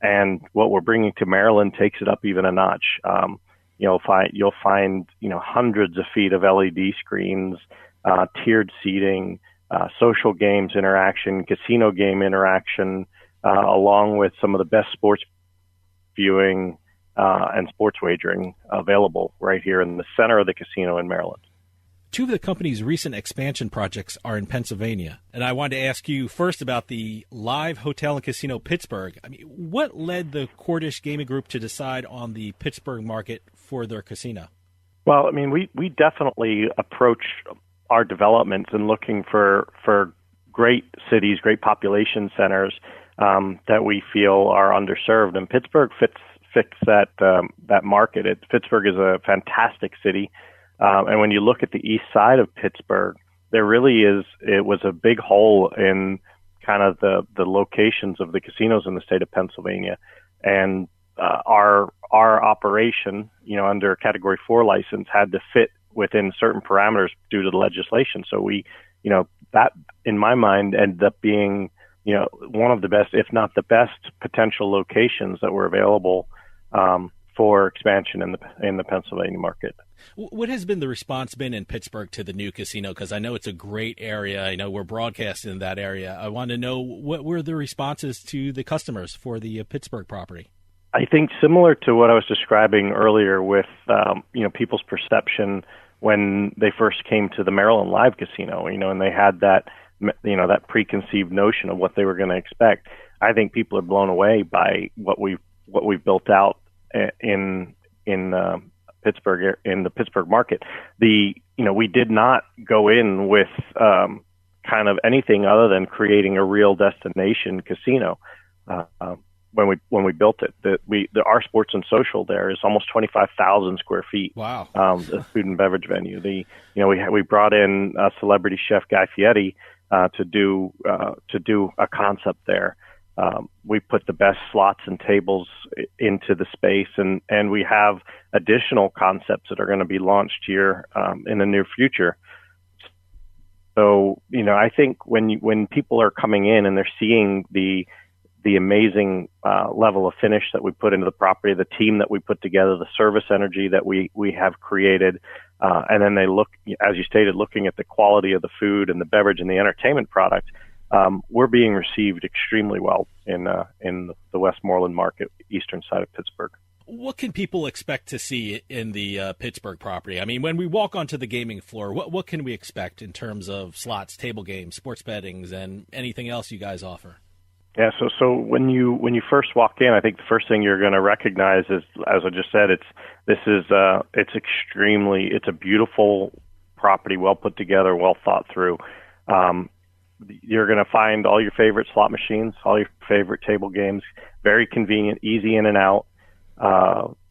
H: And what we're bringing to Maryland takes it up even a notch. You'll find hundreds of feet of LED screens, tiered seating, social games interaction, casino game interaction, along with some of the best sports viewing and sports wagering available right here in the center of the casino in Maryland.
B: Two of the company's recent expansion projects are in Pennsylvania. And I wanted to ask you first about the Live Hotel and Casino Pittsburgh. I mean, what led the Cordish Gaming Group to decide on the Pittsburgh market for their casino?
H: Well, I mean, we definitely approach our developments and looking for great cities, great population centers that we feel are underserved. And Pittsburgh fits that market. Pittsburgh is a fantastic city. And when you look at the east side of Pittsburgh, it was a big hole in kind of the locations of the casinos in the state of Pennsylvania. And our operation, under a Category 4 license, had to fit within certain parameters due to the legislation. So that, in my mind, ended up being, one of the best, if not the best, potential locations that were available for expansion in the Pennsylvania market.
B: What has been the response been in Pittsburgh to the new casino? Because I know it's a great area. I know we're broadcasting in that area. I want to know, what were the responses to the customers for the Pittsburgh property?
H: I think similar to what I was describing earlier with people's perception when they first came to the Maryland Live Casino, and they had that that preconceived notion of what they were going to expect. I think people are blown away by what we've built out in Pittsburgh, in the Pittsburgh market. We did not go in with kind of anything other than creating a real destination casino. When we built it, our sports and social there is almost 25,000 square feet.
B: Wow!
H: The food and beverage venue. We brought in celebrity chef Guy Fieri to do a concept there. We put the best slots and tables into the space, and we have additional concepts that are going to be launched here in the near future. So, I think when people are coming in and they're seeing the amazing level of finish that we put into the property, the team that we put together, the service energy that we have created, and then they look, as you stated, looking at the quality of the food and the beverage and the entertainment product, we're being received extremely well in the Westmoreland market, eastern side of Pittsburgh.
B: What can people expect to see in the Pittsburgh property? I mean, when we walk onto the gaming floor, what can we expect in terms of slots, table games, sports bettings, and anything else you guys offer?
H: Yeah, so when you first walk in, I think the first thing you're going to recognize is, as I just said, it's a beautiful property, well put together, well thought through. You're going to find all your favorite slot machines, all your favorite table games, very convenient, easy in and out.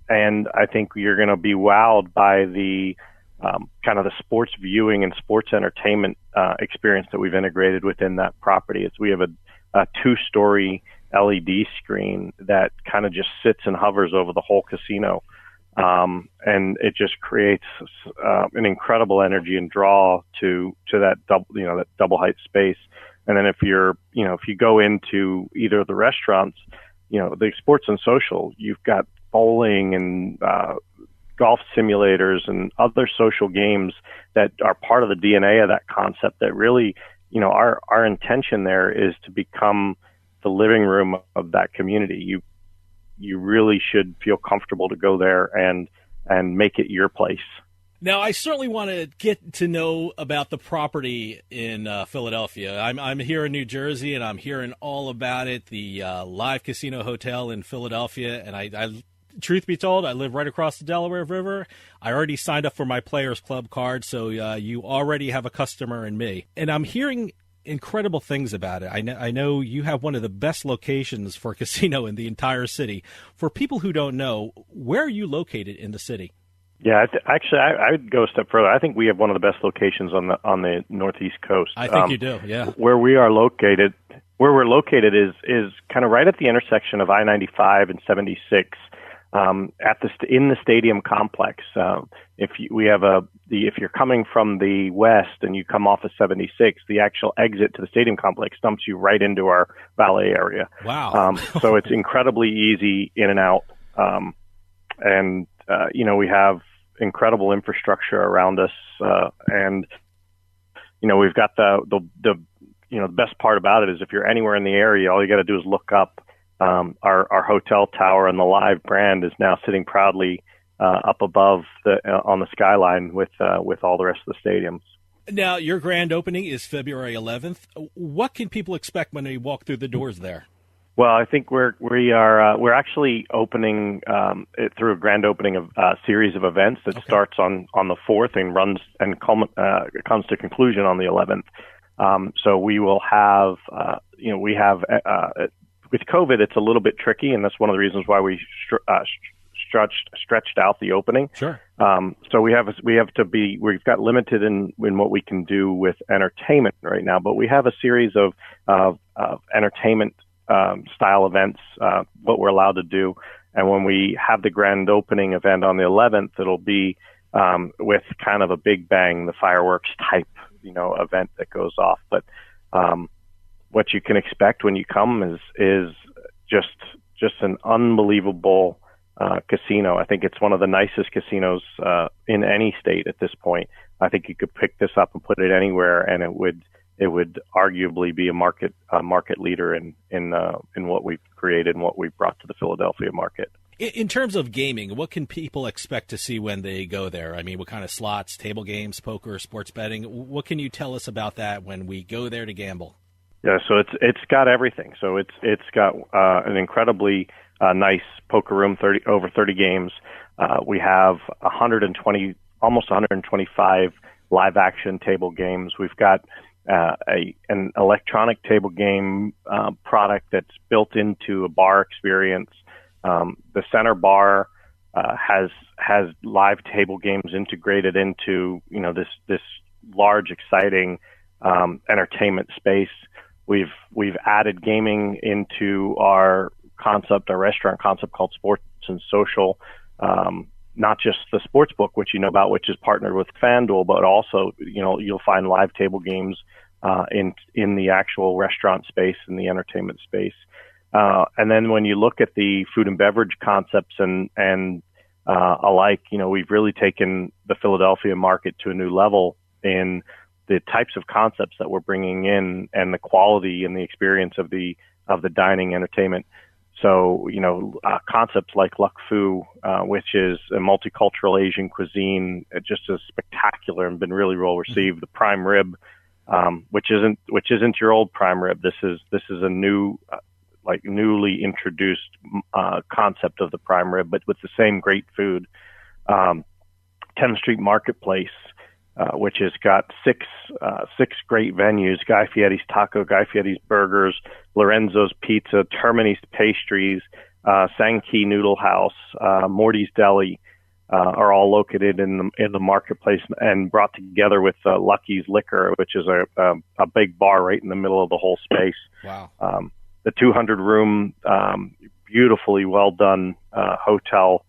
H: And I think you're going to be wowed by the kind of the sports viewing and sports entertainment experience that we've integrated within that property. We have a 2-story LED screen that kind of just sits and hovers over the whole casino. And it just creates an incredible energy and draw to that double height space. And then if you go into either of the restaurants, the sports and social, you've got bowling and golf simulators and other social games that are part of the DNA of that concept that really, our intention there is to become the living room of that community. You really should feel comfortable to go there and make it your place.
B: Now, I certainly want to get to know about the property in Philadelphia. I'm here in New Jersey, and I'm hearing all about it, the Live Casino Hotel in Philadelphia. And I truth be told, I live right across the Delaware River. I already signed up for my Players Club card, so you already have a customer in me. And I'm hearing incredible things about it. I know you have one of the best locations for a casino in the entire city. For people who don't know, where are you located in the city?
H: Yeah, actually, I would go a step further. I think we have one of the best locations on the Northeast coast.
B: I think you do, yeah.
H: Where we're located is kind of right at the intersection of I-95 and 76, in the stadium complex. If you're coming from the west and you come off of 76, the actual exit to the stadium complex dumps you right into our valet area.
B: Wow.
H: So it's incredibly easy in and out. We have incredible infrastructure around us, and we've got the best part about it is if you're anywhere in the area, all you got to do is look up. Our hotel tower and the Live brand is now sitting proudly up above on the skyline with all the rest of the stadiums.
B: Now, your grand opening is February 11th. What can people expect when they walk through the doors there?
H: Well, I think we're actually opening it through a grand opening of a series of events that starts on the 4th and runs and comes to conclusion on the 11th. So we will have with COVID, it's a little bit tricky, and that's one of the reasons why we stretched out the opening.
B: Sure.
H: So we've got limited in what we can do with entertainment right now, but we have a series of entertainment style events, what we're allowed to do. And when we have the grand opening event on the 11th, it'll be with kind of a big bang, the fireworks type, event that goes off. But what you can expect when you come is just an unbelievable casino. I think it's one of the nicest casinos in any state at this point. I think you could pick this up and put it anywhere, and it would arguably be a market leader in what we've created and what we've brought to the Philadelphia market.
B: In terms of gaming, what can people expect to see when they go there? I mean, what kind of slots, table games, poker, sports betting? What can you tell us about that when we go there to gamble?
H: Yeah, so it's got everything. So it's got an incredibly nice poker room, over 30 games. We have almost 125 live action table games. We've got an electronic table game product that's built into a bar experience. The center bar has live table games integrated into this large, exciting entertainment space. We've added gaming into our restaurant concept called Sports and Social. Not just the sports book, which you know about, which is partnered with FanDuel, but also, you'll find live table games in the actual restaurant space and the entertainment space. And then when you look at the food and beverage concepts and alike, we've really taken the Philadelphia market to a new level in the types of concepts that we're bringing in and the quality and the experience of the dining entertainment. So, concepts like Luck Fu, which is a multicultural Asian cuisine, just as spectacular and been really well received. The prime rib, which isn't your old prime rib. This is a new, newly introduced concept of the prime rib, but with the same great food. 10th Street Marketplace, which has got six great venues: Guy Fieri's Taco, Guy Fieri's Burgers, Lorenzo's Pizza, Termini's Pastries, Sankey Noodle House, Morty's Deli, are all located in the marketplace and brought together with Lucky's Liquor, which is a big bar right in the middle of the whole space.
B: Wow.
H: The 200-room, beautifully well done hotel.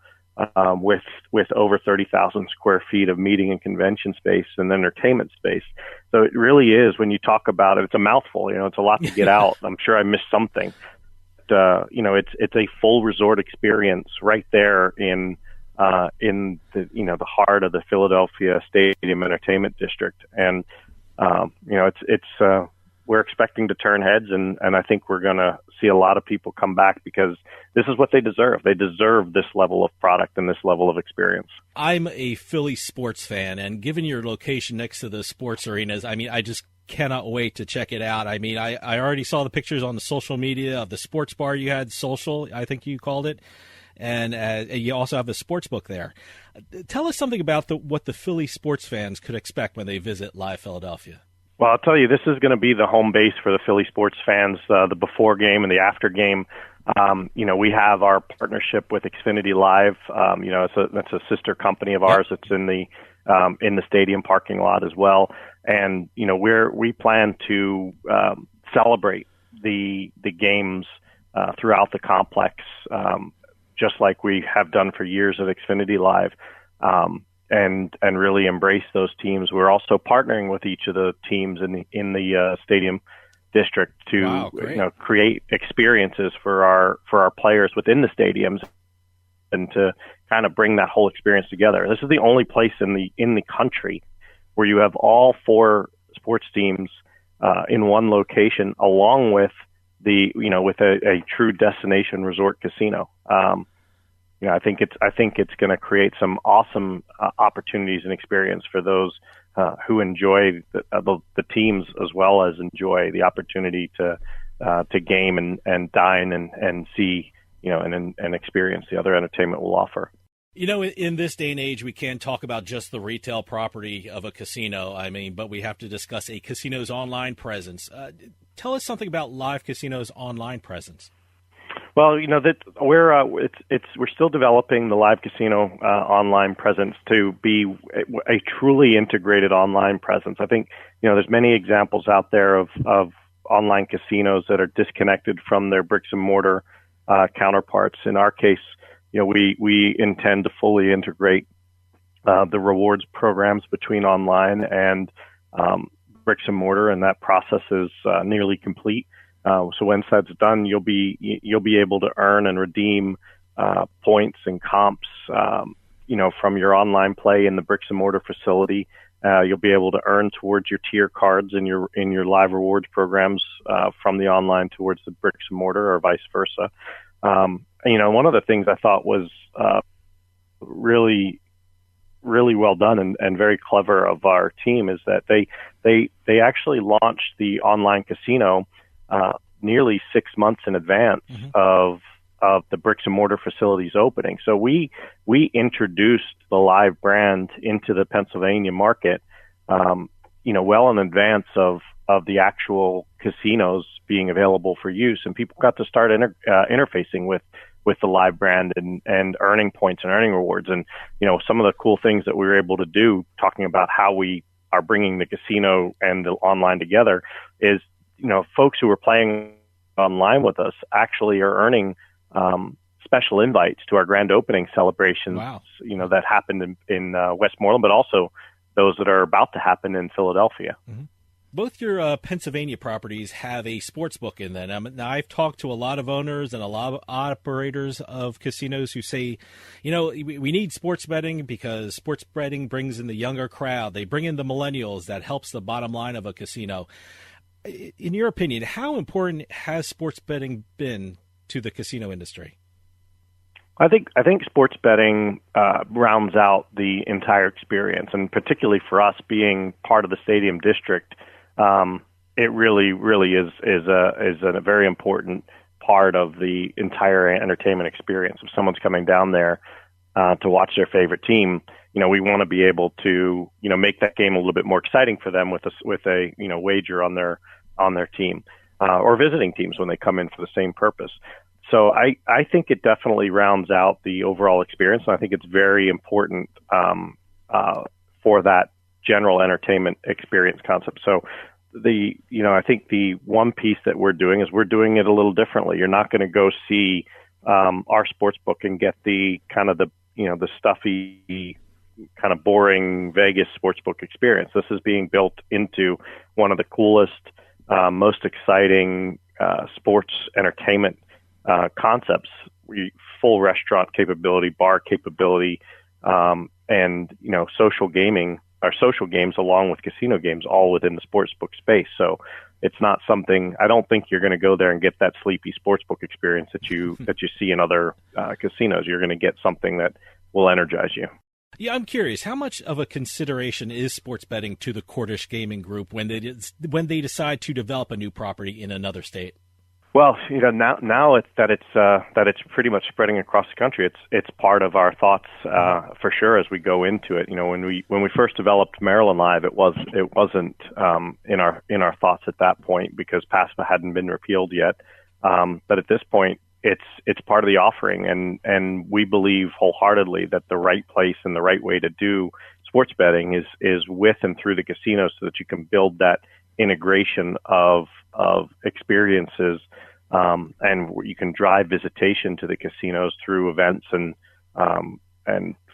H: With over 30,000 square feet of meeting and convention space and entertainment space. So it really is, when you talk about it, it's a mouthful, it's a lot to get out. I'm sure I missed something. But, it's a full resort experience right there in the heart of the Philadelphia Stadium Entertainment District. And, we're expecting to turn heads, and I think we're going to see a lot of people come back because this is what they deserve. They deserve this level of product and this level of experience.
B: I'm a Philly sports fan, and given your location next to the sports arenas, I just cannot wait to check it out. I already saw the pictures on the social media of the sports bar you had, Social, I think you called it, and you also have the sports book there. Tell us something about what the Philly sports fans could expect when they visit Live Philadelphia.
H: Well, I'll tell you, this is going to be the home base for the Philly sports fans, the before game and the after game. We have our partnership with Xfinity Live. That's a sister company of ours. It's in the stadium parking lot as well. And, we plan to celebrate the games throughout the complex, just like we have done for years at Xfinity Live. And really embrace those teams. We're also partnering with each of the teams in the stadium district to create experiences for our players within the stadiums, and to kind of bring that whole experience together. This is the only place in the country where you have all four sports teams in one location, along with with a true destination resort casino. I think it's going to create some awesome opportunities and experience for those who enjoy the teams, as well as enjoy the opportunity to game and dine and see and experience the other entertainment we'll offer.
B: In this day and age, we can't talk about just the retail property of a casino. But we have to discuss a casino's online presence. Tell us something about Live Casino's online presence.
H: Well, that we're still developing the Live Casino online presence to be a truly integrated online presence. I think there's many examples out there of online casinos that are disconnected from their bricks and mortar counterparts. In our case, we intend to fully integrate the rewards programs between online and bricks and mortar, and that process is nearly complete. So once that's done, you'll be able to earn and redeem points and comps, from your online play in the bricks and mortar facility. You'll be able to earn towards your tier cards in your live rewards programs from the online towards the bricks and mortar, or vice versa. One of the things I thought was really, really well done and very clever of our team is that they actually launched the online casino nearly 6 months in advance of the bricks and mortar facilities opening. So we introduced the Live brand into the Pennsylvania market, well in advance of the actual casinos being available for use, and people got to start interfacing with the Live brand and earning points and earning rewards. And some of the cool things that we were able to do, talking about how we are bringing the casino and the online together, is folks who are playing online with us actually are earning special invites to our grand opening celebrations.
B: Wow.
H: That happened in Westmoreland, but also those that are about to happen in Philadelphia.
B: Mm-hmm. Both your Pennsylvania properties have a sports book in them. Now, I've talked to a lot of owners and a lot of operators of casinos who say, we need sports betting because sports betting brings in the younger crowd. They bring in the millennials. That helps the bottom line of a casino. In your opinion, how important has sports betting been to the casino industry?
H: I think sports betting rounds out the entire experience, and particularly for us being part of the stadium district, it really is a very important part of the entire entertainment experience. If someone's coming down there to watch their favorite team, we want to be able to make that game a little bit more exciting for them with a wager on their team, or visiting teams when they come in for the same purpose. So I think it definitely rounds out the overall experience, and I think it's very important for that general entertainment experience concept. So I think the one piece that we're doing is we're doing it a little differently. You're not going to go see our sports book and get the kind of the stuffy, kind of boring Vegas sportsbook experience. This is being built into one of the coolest, most exciting sports entertainment concepts. Full restaurant capability, bar capability, and social gaming, or social games along with casino games, all within the sportsbook space. So it's not something, I don't think you're going to go there and get that sleepy sportsbook experience that you see in other casinos. You're going to get something that will energize you.
B: Yeah, I'm curious, how much of a consideration is sports betting to the Cordish Gaming Group when they decide to develop a new property in another state?
H: Well, now it's that it's pretty much spreading across the country. It's part of our thoughts for sure as we go into it. When we first developed Maryland Live, it wasn't in our thoughts at that point because PASPA hadn't been repealed yet. But at this point, it's part of the offering, and we believe wholeheartedly that the right place and the right way to do sports betting is with and through the casino, so that you can build that integration of experiences, and you can drive visitation to the casinos through events and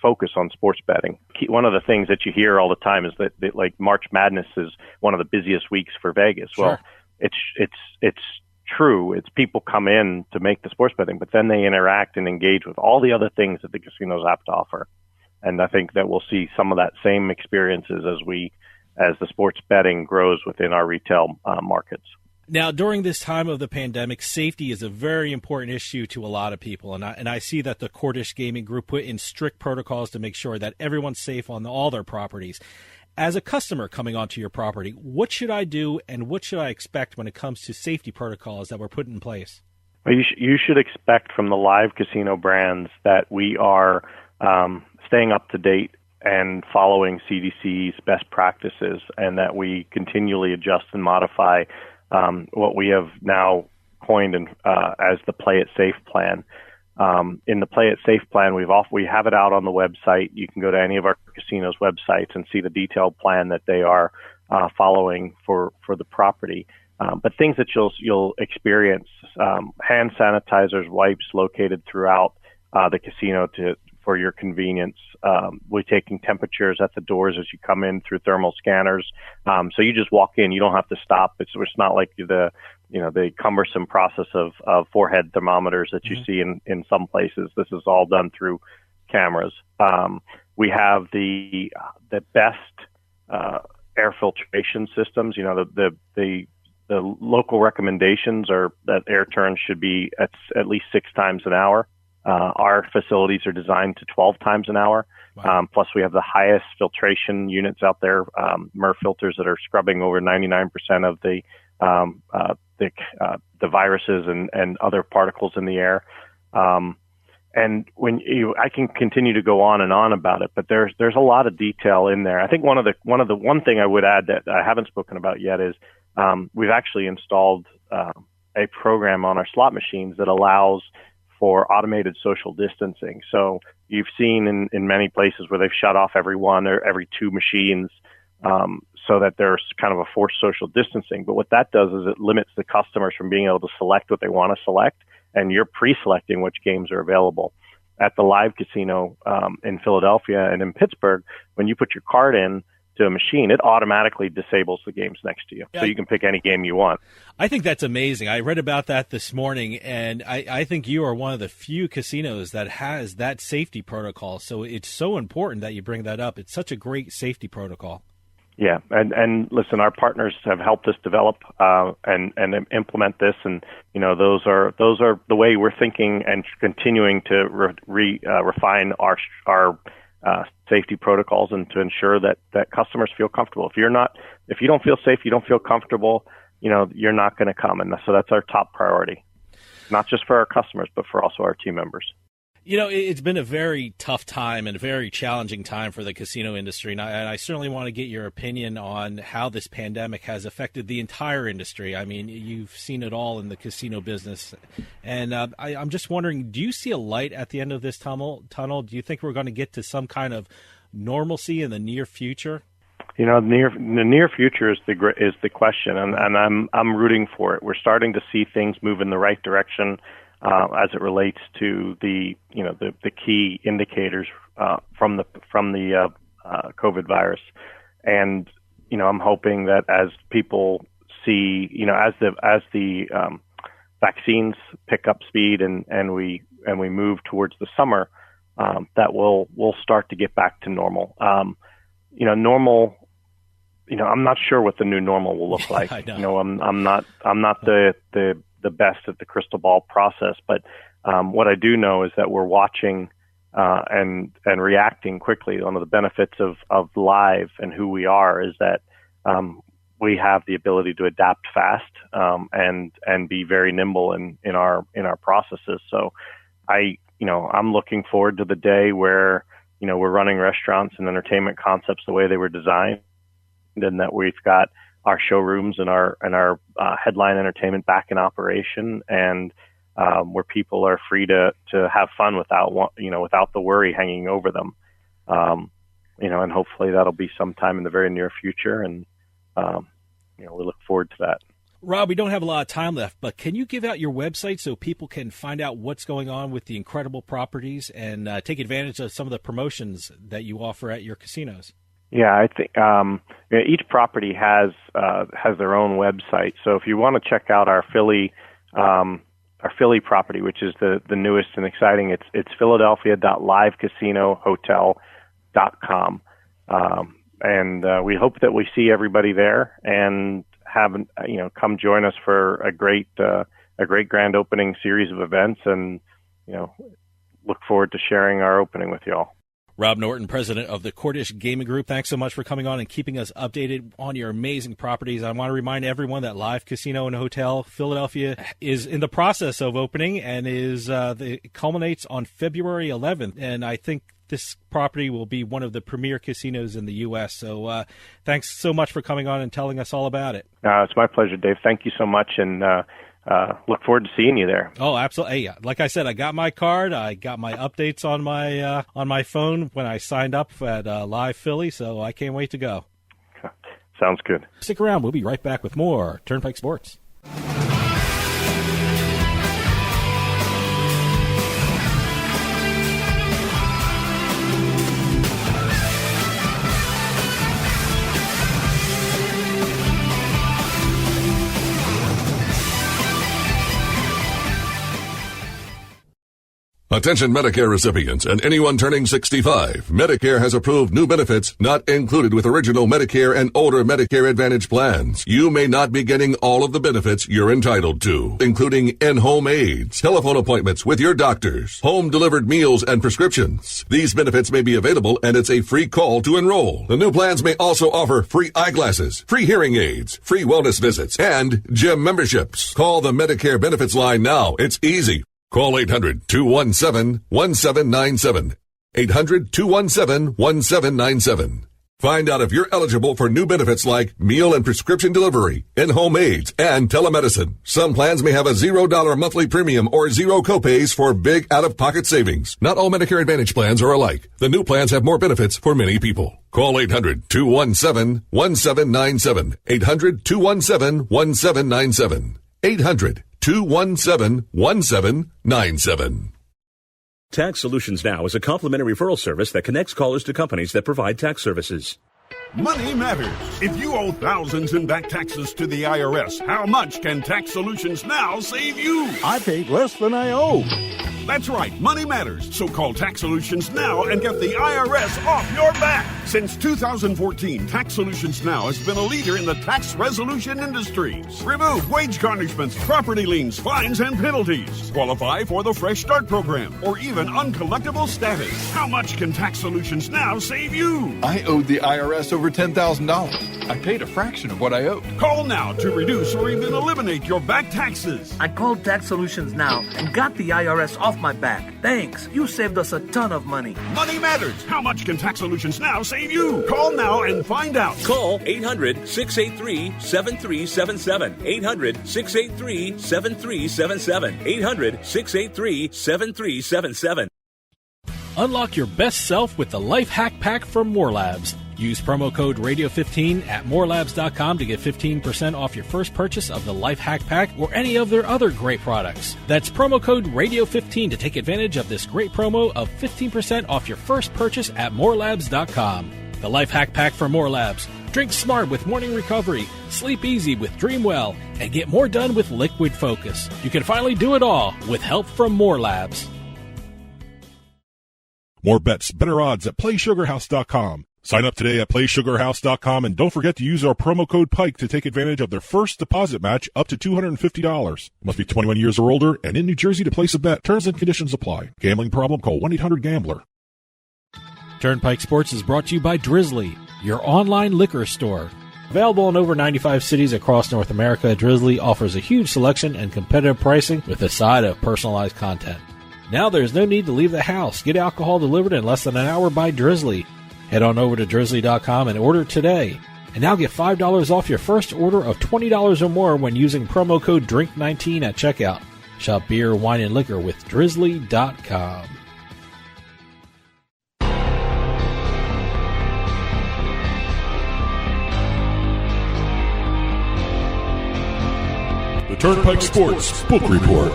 H: focus on sports betting. One of the things that you hear all the time is that like March Madness is one of the busiest weeks for Vegas. Sure. Well, it's true. It's people come in to make the sports betting, but then they interact and engage with all the other things that the casinos have to offer. And I think that we'll see some of that same experiences as the sports betting grows within our retail markets.
B: Now, during this time of the pandemic, safety is a very important issue to a lot of people, and I see that the Cordish Gaming Group put in strict protocols to make sure that everyone's safe on all their properties. As a customer coming onto your property, what should I do and what should I expect when it comes to safety protocols that were put in place?
H: Well, you should expect from the live casino brands that we are staying up to date and following CDC's best practices, and that we continually adjust and modify what we have now coined as the Play It Safe plan. In the Play It Safe plan, we have it out on the website. You can go to any of our casinos' websites and see the detailed plan that they are following for the property. But things that you'll experience: hand sanitizers, wipes located throughout the casino for your convenience. We're taking temperatures at the doors as you come in through thermal scanners. So you just walk in, you don't have to stop. It's not like the cumbersome process of forehead thermometers that you see in some places. This is all done through cameras. We have the best air filtration systems. The local recommendations are that air turns should be at least 6 times an hour. Our facilities are designed to 12 times an hour. Wow. Plus, we have the highest filtration units out there, MER filters that are scrubbing over 99% of the viruses and other particles in the air. And I can continue to go on and on about it, but there's a lot of detail in there. I think one thing I would add that I haven't spoken about yet is we've actually installed a program on our slot machines that allows for automated social distancing. So you've seen in many places where they've shut off every one or every 2 machines so that there's kind of a forced social distancing. But what that does is it limits the customers from being able to select what they want to select, and you're pre-selecting which games are available. At the live casino in Philadelphia and in Pittsburgh, when you put your card in to a machine, it automatically disables the games next to you. So you can pick any game you want.
B: I think that's amazing. I read about that this morning, and I think you are one of the few casinos that has that safety protocol. So it's so important that you bring that up. It's such a great safety protocol.
H: Yeah, and listen, our partners have helped us develop and implement this, and those are the way we're thinking and continuing to refine our safety protocols and to ensure that customers feel comfortable. If you don't feel safe, you don't feel comfortable, you're not going to come. And so that's our top priority, not just for our customers, but for also our team members.
B: It's been a very tough time and a very challenging time for the casino industry. And I certainly want to get your opinion on how this pandemic has affected the entire industry. I mean, you've seen it all in the casino business. And I'm just wondering, do you see a light at the end of this tunnel? Do you think we're going to get to some kind of normalcy in the near future?
H: The near future is the question, and I'm rooting for it. We're starting to see things move in the right direction. As it relates to the key indicators from the COVID virus, and I'm hoping that as people see, as the vaccines pick up speed and we move towards the summer, that we'll start to get back to normal. Normal. I'm not sure what the new normal will look like.
B: I know.
H: I'm not the best at the crystal ball process, but what I do know is that we're watching and reacting quickly. One of the benefits of live and who we are is that we have the ability to adapt fast and be very nimble in our processes. So I'm looking forward to the day where we're running restaurants and entertainment concepts the way they were designed, and that we've got our showrooms and our headline entertainment back in operation, and where people are free to have fun without the worry hanging over them. And hopefully that'll be sometime in the very near future, and we look forward to that.
B: Rob, we don't have a lot of time left, but can you give out your website so people can find out what's going on with the incredible properties and take advantage of some of the promotions that you offer at your casinos?
H: Yeah, I think each property has their own website. So if you want to check out our Philly property, which is the newest and exciting, it's philadelphia.livecasinohotel.com, and we hope that we see everybody there and come join us for a great grand opening series of events, and look forward to sharing our opening with y'all.
B: Rob Norton, president of the Cordish Gaming Group, thanks so much for coming on and keeping us updated on your amazing properties. I want to remind everyone that Live Casino and Hotel Philadelphia is in the process of opening, and it culminates on February 11th. And I think this property will be one of the premier casinos in the U.S. So thanks so much for coming on and telling us all about it.
H: It's my pleasure, Dave. Thank you so much, and look forward to seeing you there.
B: Oh, absolutely. Hey, like I said, I got my card. I got my updates on my phone when I signed up at Live Philly, so I can't wait to go.
H: Sounds good.
B: Stick around. We'll be right back with more Turnpike Sports.
I: Attention Medicare recipients and anyone turning 65. Medicare has approved new benefits not included with original Medicare and older Medicare Advantage plans. You may not be getting all of the benefits you're entitled to, including in-home aids, telephone appointments with your doctors, home-delivered meals and prescriptions. These benefits may be available, and it's a free call to enroll. The new plans may also offer free eyeglasses, free hearing aids, free wellness visits, and gym memberships. Call the Medicare benefits line now. It's easy. Call 800-217-1797. 800-217-1797. Find out if you're eligible for new benefits like meal and prescription delivery, in-home aids, and telemedicine. Some plans may have a $0 monthly premium or zero copays for big out-of-pocket savings. Not all Medicare Advantage plans are alike. The new plans have more benefits for many people. Call 800-217-1797. 800-217-1797. 800-217-1797.
J: Tax Solutions Now is a complimentary referral service that connects callers to companies that provide tax services.
K: Money matters. If you owe thousands in back taxes to the IRS, how much can Tax Solutions Now save you?
L: I paid less than I owe.
K: That's right, money matters. So call Tax Solutions Now and get the IRS off your back. Since 2014, Tax Solutions Now has been a leader in the tax resolution industry. Remove wage garnishments, property liens, fines, and penalties. Qualify for the Fresh Start program or even uncollectible status. How much can Tax Solutions Now save you?
L: I owed the IRS over $10,000. I paid a fraction of what I owed.
K: Call now to reduce or even eliminate your back taxes.
M: I called Tax Solutions Now and got the IRS off my back. Thanks. You saved us a ton of money.
K: Money matters. How much can Tax Solutions Now save you? Call now and find out.
J: Call 800-683-7377. 800-683-7377. 800-683-7377.
B: Unlock your best self with the Life Hack Pack from More Labs. Use promo code Radio15 at morelabs.com to get 15% off your first purchase of the Life Hack Pack or any of their other great products. That's promo code Radio15 to take advantage of this great promo of 15% off your first purchase at morelabs.com. The Life Hack Pack from More Labs. Drink smart with morning recovery, sleep easy with Dream Well, and get more done with Liquid Focus. You can finally do it all with help from More Labs.
A: More bets, better odds at PlaySugarHouse.com. Sign up today at PlaySugarHouse.com and don't forget to use our promo code PIKE to take advantage of their first deposit match up to $250. Must be 21 years or older and in New Jersey to place a bet. Terms and conditions apply. Gambling problem? Call 1-800-GAMBLER.
B: Turnpike Sports is brought to you by Drizzly, your online liquor store. Available in over 95 cities across North America, Drizzly offers a huge selection and competitive pricing with a side of personalized content. Now there's no need to leave the house. Get alcohol delivered in less than an hour by Drizzly. Head on over to drizzly.com and order today. And now get $5 off your first order of $20 or more when using promo code DRINK19 at checkout. Shop beer, wine, and liquor with drizzly.com.
A: The Turnpike Sports Book Report.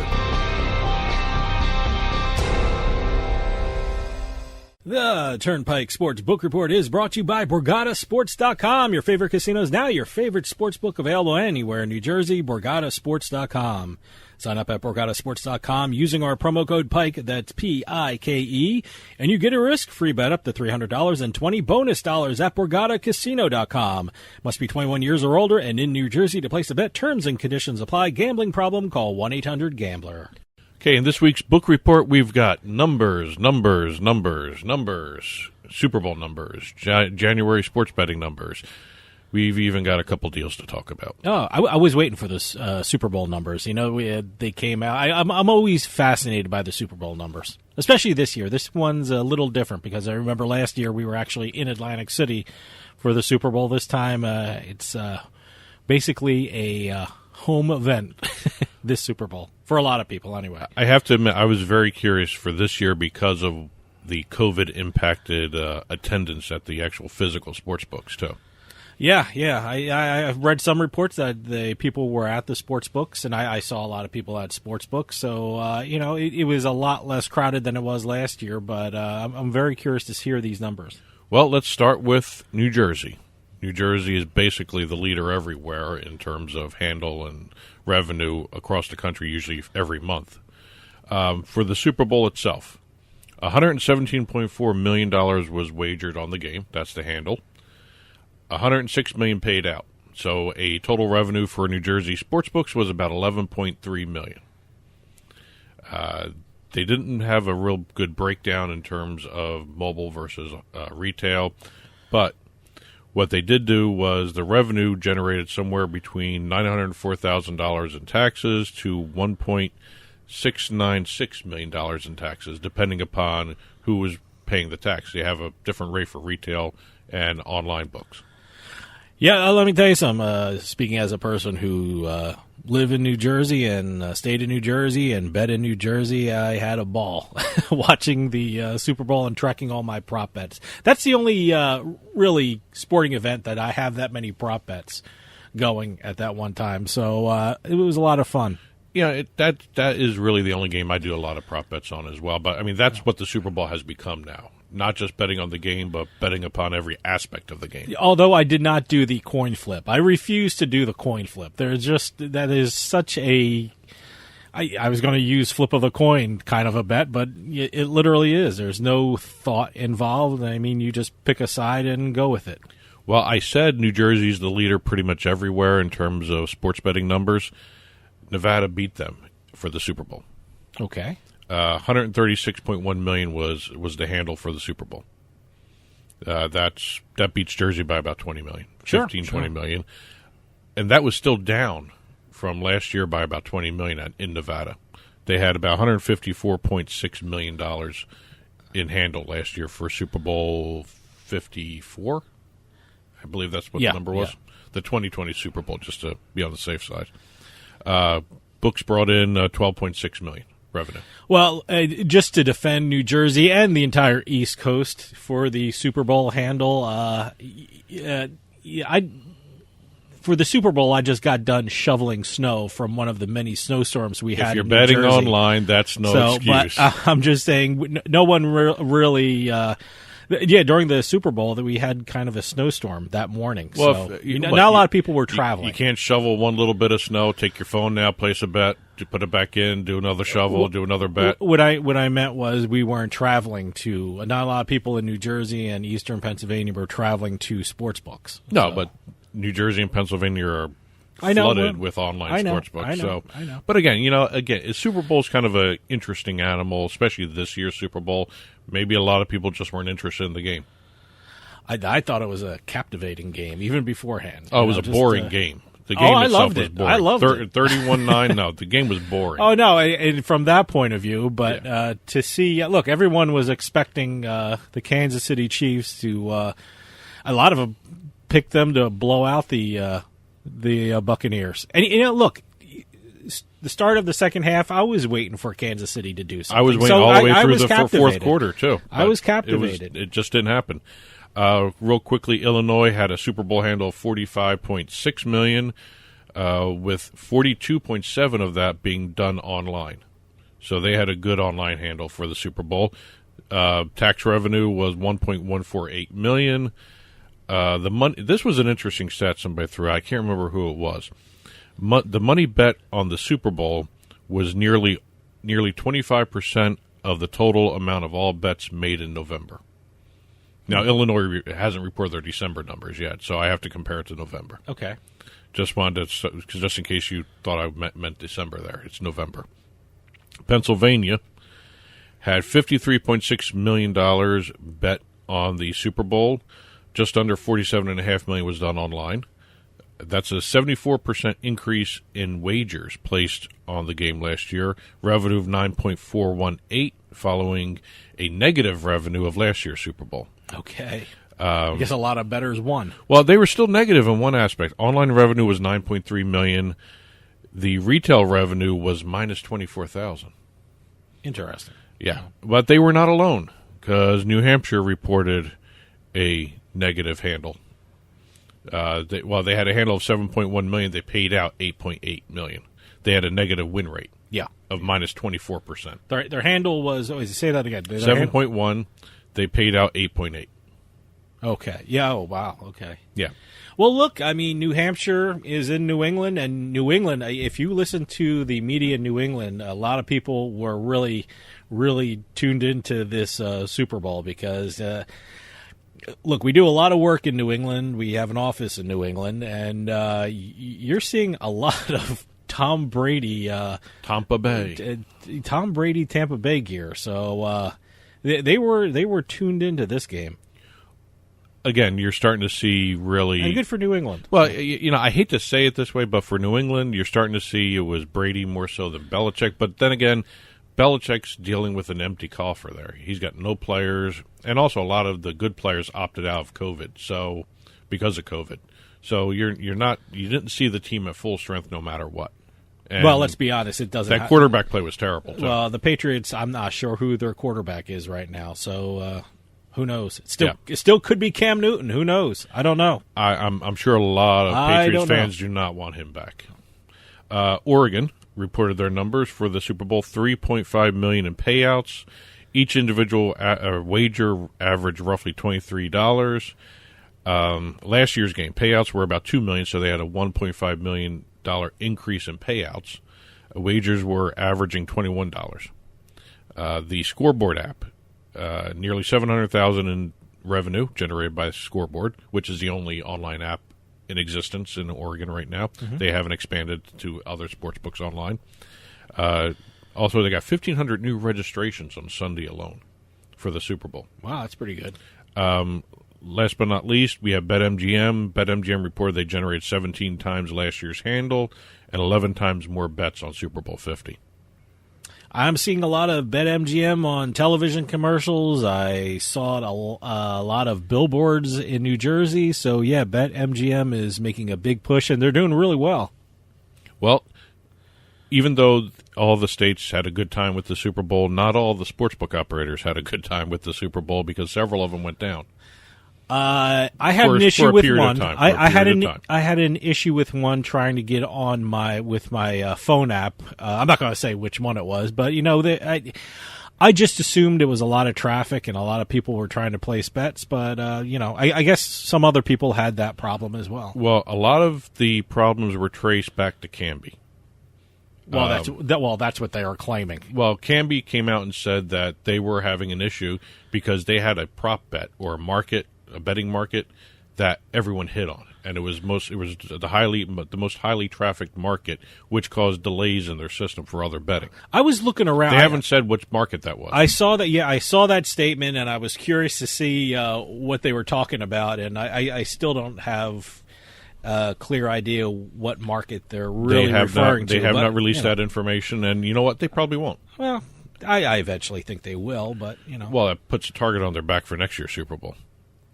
B: The Turnpike Sports Book Report is brought to you by BorgataSports.com. Your favorite casinos, now your favorite sports book available anywhere in New Jersey, BorgataSports.com. Sign up at BorgataSports.com using our promo code PIKE, that's P-I-K-E, and you get a risk-free bet up to $300 and 20 bonus dollars at BorgataCasino.com. Must be 21 years or older and in New Jersey to place a bet. Terms and conditions apply. Gambling problem? Call 1-800-GAMBLER.
C: Okay, in this week's book report, we've got numbers, Super Bowl numbers, January sports betting numbers. We've even got a couple deals to talk about.
B: Oh, I was waiting for this Super Bowl numbers. You know, they came out. I'm always fascinated by the Super Bowl numbers, especially this year. This one's a little different because I remember last year we were actually in Atlantic City for the Super Bowl. This time it's basically a home event, this Super Bowl, for a lot of people anyway.
C: I have to admit, I was very curious for this year because of the COVID-impacted attendance at the actual physical sports books, too.
B: Yeah. I've read some reports that the people were at the sports books, and I saw a lot of people at sports books. So, it was a lot less crowded than it was last year, but I'm very curious to hear these numbers.
C: Well, let's start with New Jersey. New Jersey is basically the leader everywhere in terms of handle and revenue across the country, usually every month. For the Super Bowl itself, $117.4 million was wagered on the game. That's the handle. $106 million paid out. So a total revenue for New Jersey sportsbooks was about $11.3 million. They didn't have a real good breakdown in terms of mobile versus retail, but what they did do was the revenue generated somewhere between $904,000 in taxes to $1.696 million in taxes, depending upon who was paying the tax. They have a different rate for retail and online books.
B: Yeah, let me tell you something. Speaking as a person who lived in New Jersey and stayed in New Jersey and bet in New Jersey, I had a ball watching the Super Bowl and tracking all my prop bets. That's the only really sporting event that I have that many prop bets going at that one time. So it was a lot of fun.
C: Yeah, that is really the only game I do a lot of prop bets on as well. But, I mean, that's what the Super Bowl has become now. Not just betting on the game, but betting upon every aspect of the game.
B: Although I did not do the coin flip. I refuse to do the coin flip. That is such a... I was going to use flip of the coin kind of a bet, but it literally is. There's no thought involved. I mean, you just pick a side and go with it.
C: Well, I said New Jersey's the leader pretty much everywhere in terms of sports betting numbers. Nevada beat them for the Super Bowl.
B: Okay.
C: 136.1 million was the handle for the Super Bowl. That beats Jersey by about 20 million, 20 million, and that was still down from last year by about 20 million in Nevada. They had about $154.6 million in handle last year for Super Bowl 54. I believe that's what the number was. Yeah. The 2020 Super Bowl, just to be on the safe side. Books brought in $12.6 million. Revenue.
B: Well, just to defend New Jersey and the entire East Coast for the Super Bowl handle, for the Super Bowl, I just got done shoveling snow from one of the many snowstorms we had.
C: If you're
B: in
C: betting
B: New Jersey.
C: online, that's no excuse.
B: But I'm just saying, no one really. During the Super Bowl, that we had kind of a snowstorm that morning.
C: Well,
B: so not a lot of people were traveling.
C: You can't shovel one little bit of snow. Take your phone now, place a bet, put it back in, do another shovel, do another bet.
B: What I meant was we weren't traveling to. Not a lot of people in New Jersey and Eastern Pennsylvania were traveling to sports books.
C: No, but New Jersey and Pennsylvania are flooded with online sports books.
B: I know.
C: But again, Super Bowl is kind of an interesting animal, especially this year's Super Bowl. Maybe a lot of people just weren't interested in the game.
B: I thought it was a captivating game, even beforehand.
C: Oh, it was a boring game. The game
B: I
C: itself
B: loved
C: was
B: it.
C: boring.
B: I loved it.
C: 31-9, no, the game was boring.
B: Oh, no, and from that point of view, but to see, look, everyone was expecting the Kansas City Chiefs to, a lot of them picked them to blow out the Buccaneers. And, look, the start of the second half, I was waiting for Kansas City to do something.
C: I was waiting all the way through the fourth quarter, too.
B: I was captivated.
C: It just didn't happen. Real quickly, Illinois had a Super Bowl handle of $45.6 million, with 42.7 of that being done online. So they had a good online handle for the Super Bowl. Tax revenue was $1.148 million. The money. This was an interesting stat somebody threw out. I can't remember who it was. The money bet on the Super Bowl was nearly 25% of the total amount of all bets made in November. Now, Illinois hasn't reported their December numbers yet, so I have to compare it to November.
B: Okay.
C: Just wanted to, just in case you thought I meant December there. It's November. Pennsylvania had $53.6 million bet on the Super Bowl. Just under $47.5 million was done online. That's a 74% increase in wagers placed on the game last year. Revenue of $9.418, following a negative revenue of last year's Super Bowl.
B: Okay. I guess a lot of bettors won.
C: Well, they were still negative in one aspect. Online revenue was $9.3 million. The retail revenue was minus $24,000.
B: Interesting.
C: Yeah, but they were not alone, because New Hampshire reported a negative handle. They had a handle of $7.1 million. They paid out $8.8 million. They had a negative win rate.
B: Yeah.
C: Of minus 24%.
B: Their handle was, say that again.
C: 7.1. They paid out 8.8.
B: Okay. Yeah. Oh, wow. Okay.
C: Yeah.
B: Well, look, I mean, New Hampshire is in New England, and New England, if you listen to the media in New England, a lot of people were really, really tuned into this Super Bowl because, look, we do a lot of work in New England. We have an office in New England, and you're seeing a lot of Tom Brady,
C: Tampa Bay,
B: Tom Brady, Tampa Bay gear. So they were tuned into this game.
C: Again, you're starting to see really...
B: And good for New England.
C: Well, I hate to say it this way, but for New England, you're starting to see it was Brady more so than Belichick. But then again, Belichick's dealing with an empty coffer there. He's got no players, and also a lot of the good players opted out of COVID, so because of COVID. So you didn't see the team at full strength no matter what. And
B: well, let's be honest, it doesn't.
C: That quarterback play was terrible, too.
B: Well, the Patriots, I'm not sure who their quarterback is right now, so who knows? It still could be Cam Newton. Who knows? I don't know.
C: I'm sure a lot of Patriots fans do not want him back. Oregon reported their numbers for the Super Bowl: $3.5 million in payouts. Each individual wager averaged roughly $23. Last year's game payouts were about $2 million, so they had a $1.5 million increase in payouts. Wagers were averaging $21. The Scoreboard app. Nearly $700,000 in revenue generated by Scoreboard, which is the only online app in existence in Oregon right now. Mm-hmm. They haven't expanded to other sports books online. Also, they got 1,500 new registrations on Sunday alone for the Super Bowl.
B: Wow, that's pretty good.
C: Last but not least, we have BetMGM. BetMGM reported they generated 17 times last year's handle and 11 times more bets on Super Bowl 50.
B: I'm seeing a lot of BetMGM on television commercials. I saw a lot of billboards in New Jersey. So, yeah, BetMGM is making a big push, and they're doing really well.
C: Well, even though all the states had a good time with the Super Bowl, not all the sportsbook operators had a good time with the Super Bowl because several of them went down.
B: I had an issue with one. I had an issue with one trying to get on my phone app. I'm not going to say which one it was, but I just assumed it was a lot of traffic and a lot of people were trying to place bets. But I guess some other people had that problem as well.
C: Well, a lot of the problems were traced back to Canby.
B: Well, that's what they are claiming.
C: Well, Canby came out and said that they were having an issue because they had a prop bet or a betting market that everyone hit on. and it was the most highly trafficked market, which caused delays in their system for other betting.
B: I was looking around.
C: They haven't said which market that was.
B: I saw that. Yeah, I saw that statement, and I was curious to see what they were talking about. And I still don't have a clear idea what market they're really referring to.
C: They have not released that information, and you know what? They probably won't.
B: Well, I eventually think they will, but
C: Well, that puts a target on their back for next year's Super Bowl.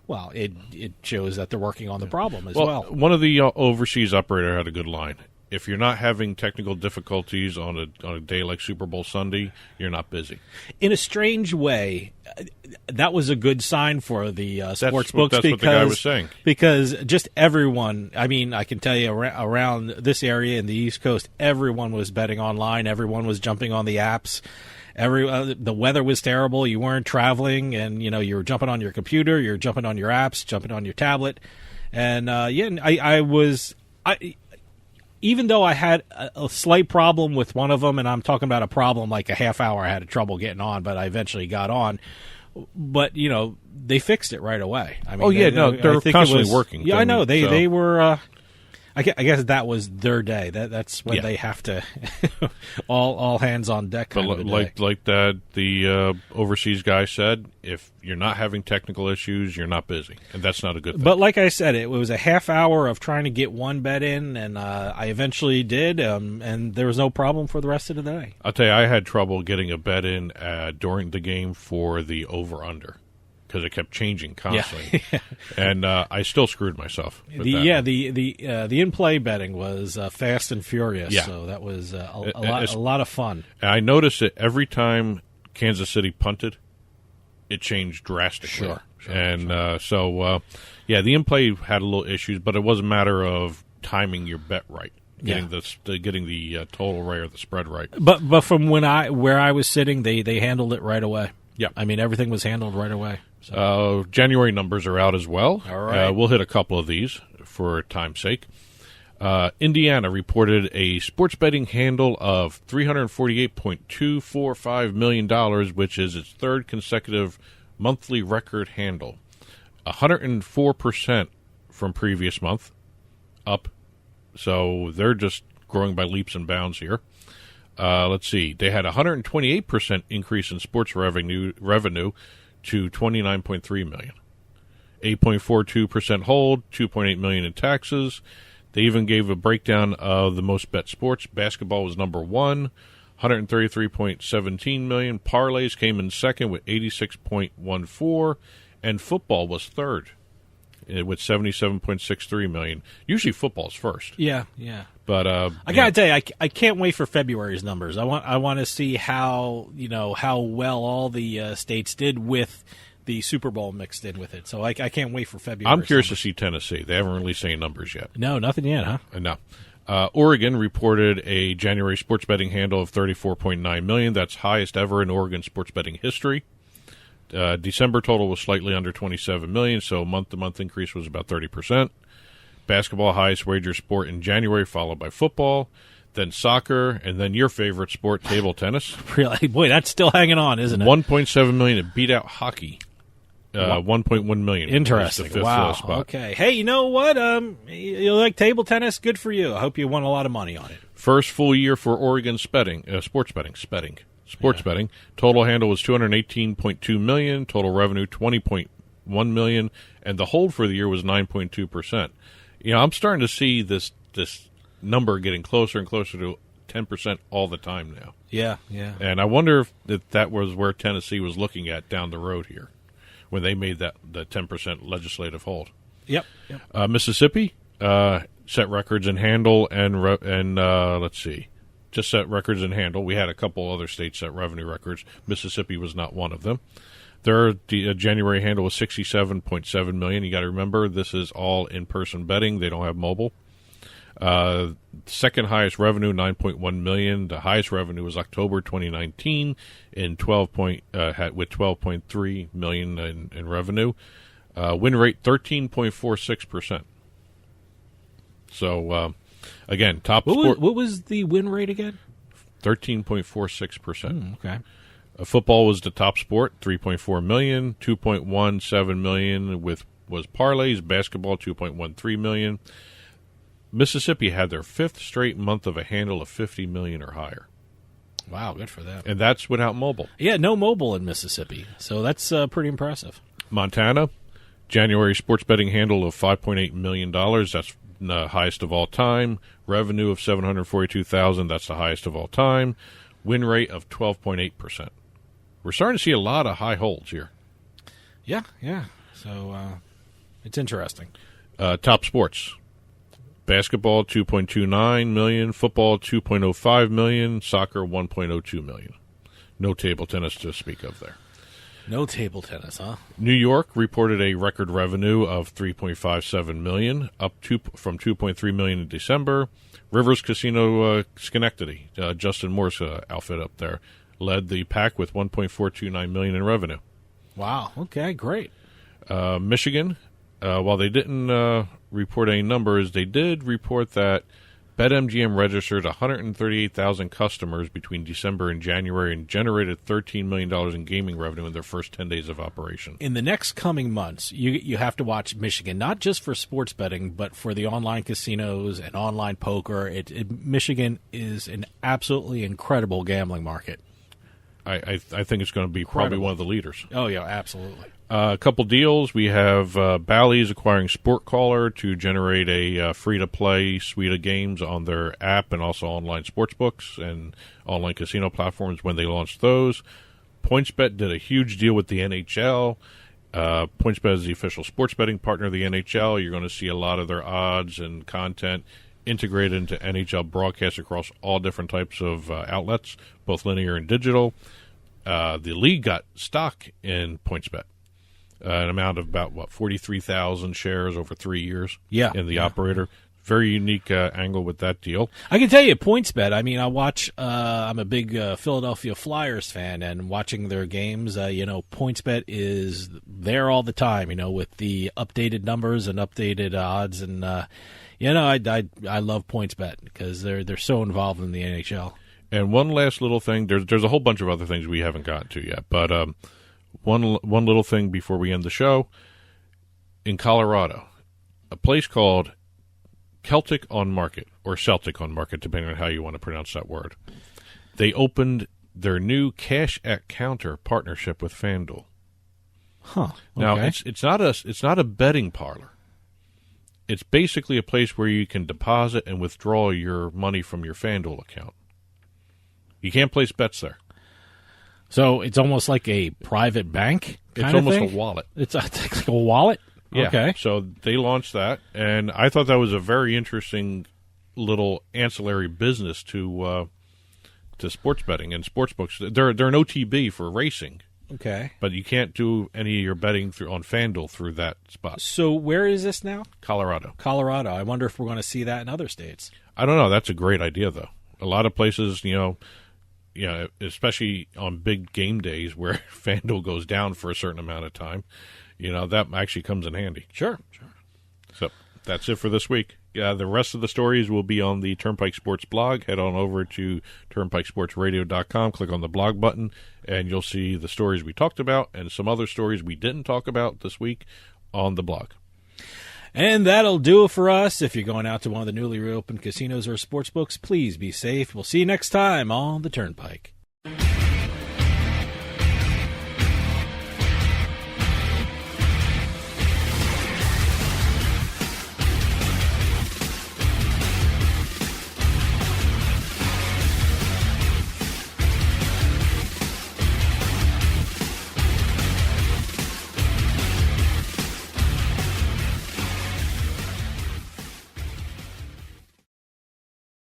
B: Well, it shows that they're working on the problem as well.
C: One of the overseas operator had a good line. If you're not having technical difficulties on a day like Super Bowl Sunday, you're not busy.
B: In a strange way, that was a good sign for the sports books.
C: That's what the guy was saying.
B: Because just everyone, I mean, I can tell you around this area in the East Coast, everyone was betting online. Everyone was jumping on the apps. The weather was terrible. You weren't traveling, and you were jumping on your computer, you're jumping on your apps, jumping on your tablet, and even though I had a slight problem with one of them, and I'm talking about a problem like a half hour, I had trouble getting on, but I eventually got on. But they fixed it right away. I mean,
C: they're constantly working.
B: Yeah, I know they were. I guess that was their day. That's when they have to all hands on deck. Kind of a day.
C: Like that, the overseas guy said, if you're not having technical issues, you're not busy, and that's not a good thing.
B: But like I said, it was a half hour of trying to get one bet in, and I eventually did, and there was no problem for the rest of the day.
C: I'll tell you, I had trouble getting a bet in during the game for the over/under. Because it kept changing constantly, and I still screwed myself.
B: The in-play betting was fast and furious, so that was a lot of fun.
C: And I noticed that every time Kansas City punted, it changed drastically.
B: Sure.
C: The in-play had a little issues, but it was a matter of timing your bet right. Getting the total right or the spread right.
B: But from where I was sitting, they handled it right away.
C: Yeah,
B: I mean everything was handled right away.
C: So. January numbers are out as well.
B: All right.
C: We'll hit a couple of these for time's sake. Indiana reported a sports betting handle of $348.245 million, which is its third consecutive monthly record handle. 104% from previous month, up. So they're just growing by leaps and bounds here. Let's see. They had a 128% increase in sports revenue to $29.3 million. 8.42% hold, $2.8 million in taxes. They even gave a breakdown of the most bet sports. Basketball was number one, $133.17 million. Parlays came in second with $86.14, and football was third with $77.63 million. Usually football's first.
B: Yeah.
C: But
B: I gotta tell you, I can't wait for February's numbers. I want to see how well all the states did with the Super Bowl mixed in with it. So I can't wait for February.
C: I'm curious to see Tennessee. They haven't released any numbers yet.
B: No, nothing yet, huh?
C: No. Oregon reported a January sports betting handle of $34.9 million. That's highest ever in Oregon sports betting history. December total was slightly under $27 million, so month-to-month increase was about 30%. Basketball, highest wager sport in January, followed by football, then soccer, and then your favorite sport, table tennis.
B: Really? Boy, that's still hanging on, isn't it?
C: $1.7 million. It beat out hockey. $1.1 million.
B: Interesting.
C: The fifth
B: wow.
C: spot.
B: Okay. Hey, you know what? You like table tennis? Good for you. I hope you won a lot of money on it.
C: First full year for Oregon sports betting. Total handle was $218.2 million. Total revenue $20.1 million, and the hold for the year was 9.2%. I'm starting to see this number getting closer and closer to 10% all the time now.
B: Yeah.
C: And I wonder if that was where Tennessee was looking at down the road here when they made the 10% legislative hold.
B: Yep.
C: Mississippi set records in handle and let's see, just set records in handle. We had a couple other states set revenue records. Mississippi was not one of them. Their January handle was $67.7 million. You got to remember, this is all in-person betting. They don't have mobile. Second highest revenue, $9.1 million. The highest revenue was October 2019 with $12.3 million in revenue. Win rate 13.46%. So again, top sport.
B: What was the win rate again?
C: 13.46%.
B: Okay.
C: Football was the top sport, $3.4 million, $2.17 million with was parlays, basketball $2.13 million. Mississippi had their 5th straight month of a handle of $50 million or higher.
B: Wow, good for them.
C: And that's without mobile.
B: Yeah, no mobile in Mississippi, so that's pretty impressive.
C: Montana, January sports betting handle of $5.8 million. That's the highest of all time. Revenue of $742,000. That's the highest of all time. Win rate of 12.8%. We're starting to see a lot of high holds here.
B: Yeah. So it's interesting.
C: Top sports. Basketball, $2.29 million. Football, $2.05 million. Soccer, $1.02 million. No table tennis to speak of there.
B: No table tennis, huh?
C: New York reported a record revenue of $3.57 million, up from $2.3 million in December. Rivers Casino Schenectady, Justin Moore's outfit up there, led the pack with $1.429 million in revenue.
B: Wow. Okay, great.
C: Michigan, while they didn't report any numbers, they did report that BetMGM registered 138,000 customers between December and January and generated $13 million in gaming revenue in their first 10 days of operation.
B: In the next coming months, you have to watch Michigan, not just for sports betting, but for the online casinos and online poker. Michigan is an absolutely incredible gambling market.
C: I think it's going to be probably one of the leaders.
B: Oh, yeah, absolutely.
C: A couple deals. We have Bally's acquiring Sport Caller to generate a free-to-play suite of games on their app and also online sports books and online casino platforms when they launched those. PointsBet did a huge deal with the NHL. PointsBet is the official sports betting partner of the NHL. You're going to see a lot of their odds and content integrated into NHL broadcasts across all different types of outlets, both linear and digital. The league got stock in PointsBet. An amount of about, 43,000 shares over 3 years in the operator. Very unique angle with that deal.
B: I can tell you, PointsBet, I mean, I'm a big Philadelphia Flyers fan, and watching their games, PointsBet is there all the time, with the updated numbers and updated odds. And, I love PointsBet because they're so involved in the NHL.
C: And one last little thing, there's a whole bunch of other things we haven't gotten to yet, but one little thing before we end the show. In Colorado, a place called Celtic on Market, or Celtic on Market, depending on how you want to pronounce that word. They opened their new cash at counter partnership with FanDuel.
B: Huh. Okay.
C: Now it's not a betting parlor. It's basically a place where you can deposit and withdraw your money from your FanDuel account. You can't place bets there.
B: So it's almost like a private bank kind
C: It's
B: of
C: almost
B: thing?
C: a wallet.
B: It's like a wallet?
C: Yeah.
B: Okay.
C: So they launched that, and I thought that was a very interesting little ancillary business to sports betting and sports books. They're an OTB for racing.
B: Okay.
C: But you can't do any of your betting on FanDuel through that spot.
B: So where is this now?
C: Colorado.
B: I wonder if we're going to see that in other states.
C: I don't know. That's a great idea, though. A lot of places, especially on big game days where FanDuel goes down for a certain amount of time, that actually comes in handy.
B: Sure.
C: So that's it for this week. The rest of the stories will be on the Turnpike Sports blog. Head on over to turnpikesportsradio.com, click on the blog button, and you'll see the stories we talked about and some other stories we didn't talk about this week on the blog.
B: And that'll do it for us. If you're going out to one of the newly reopened casinos or sports books, please be safe. We'll see you next time on the Turnpike.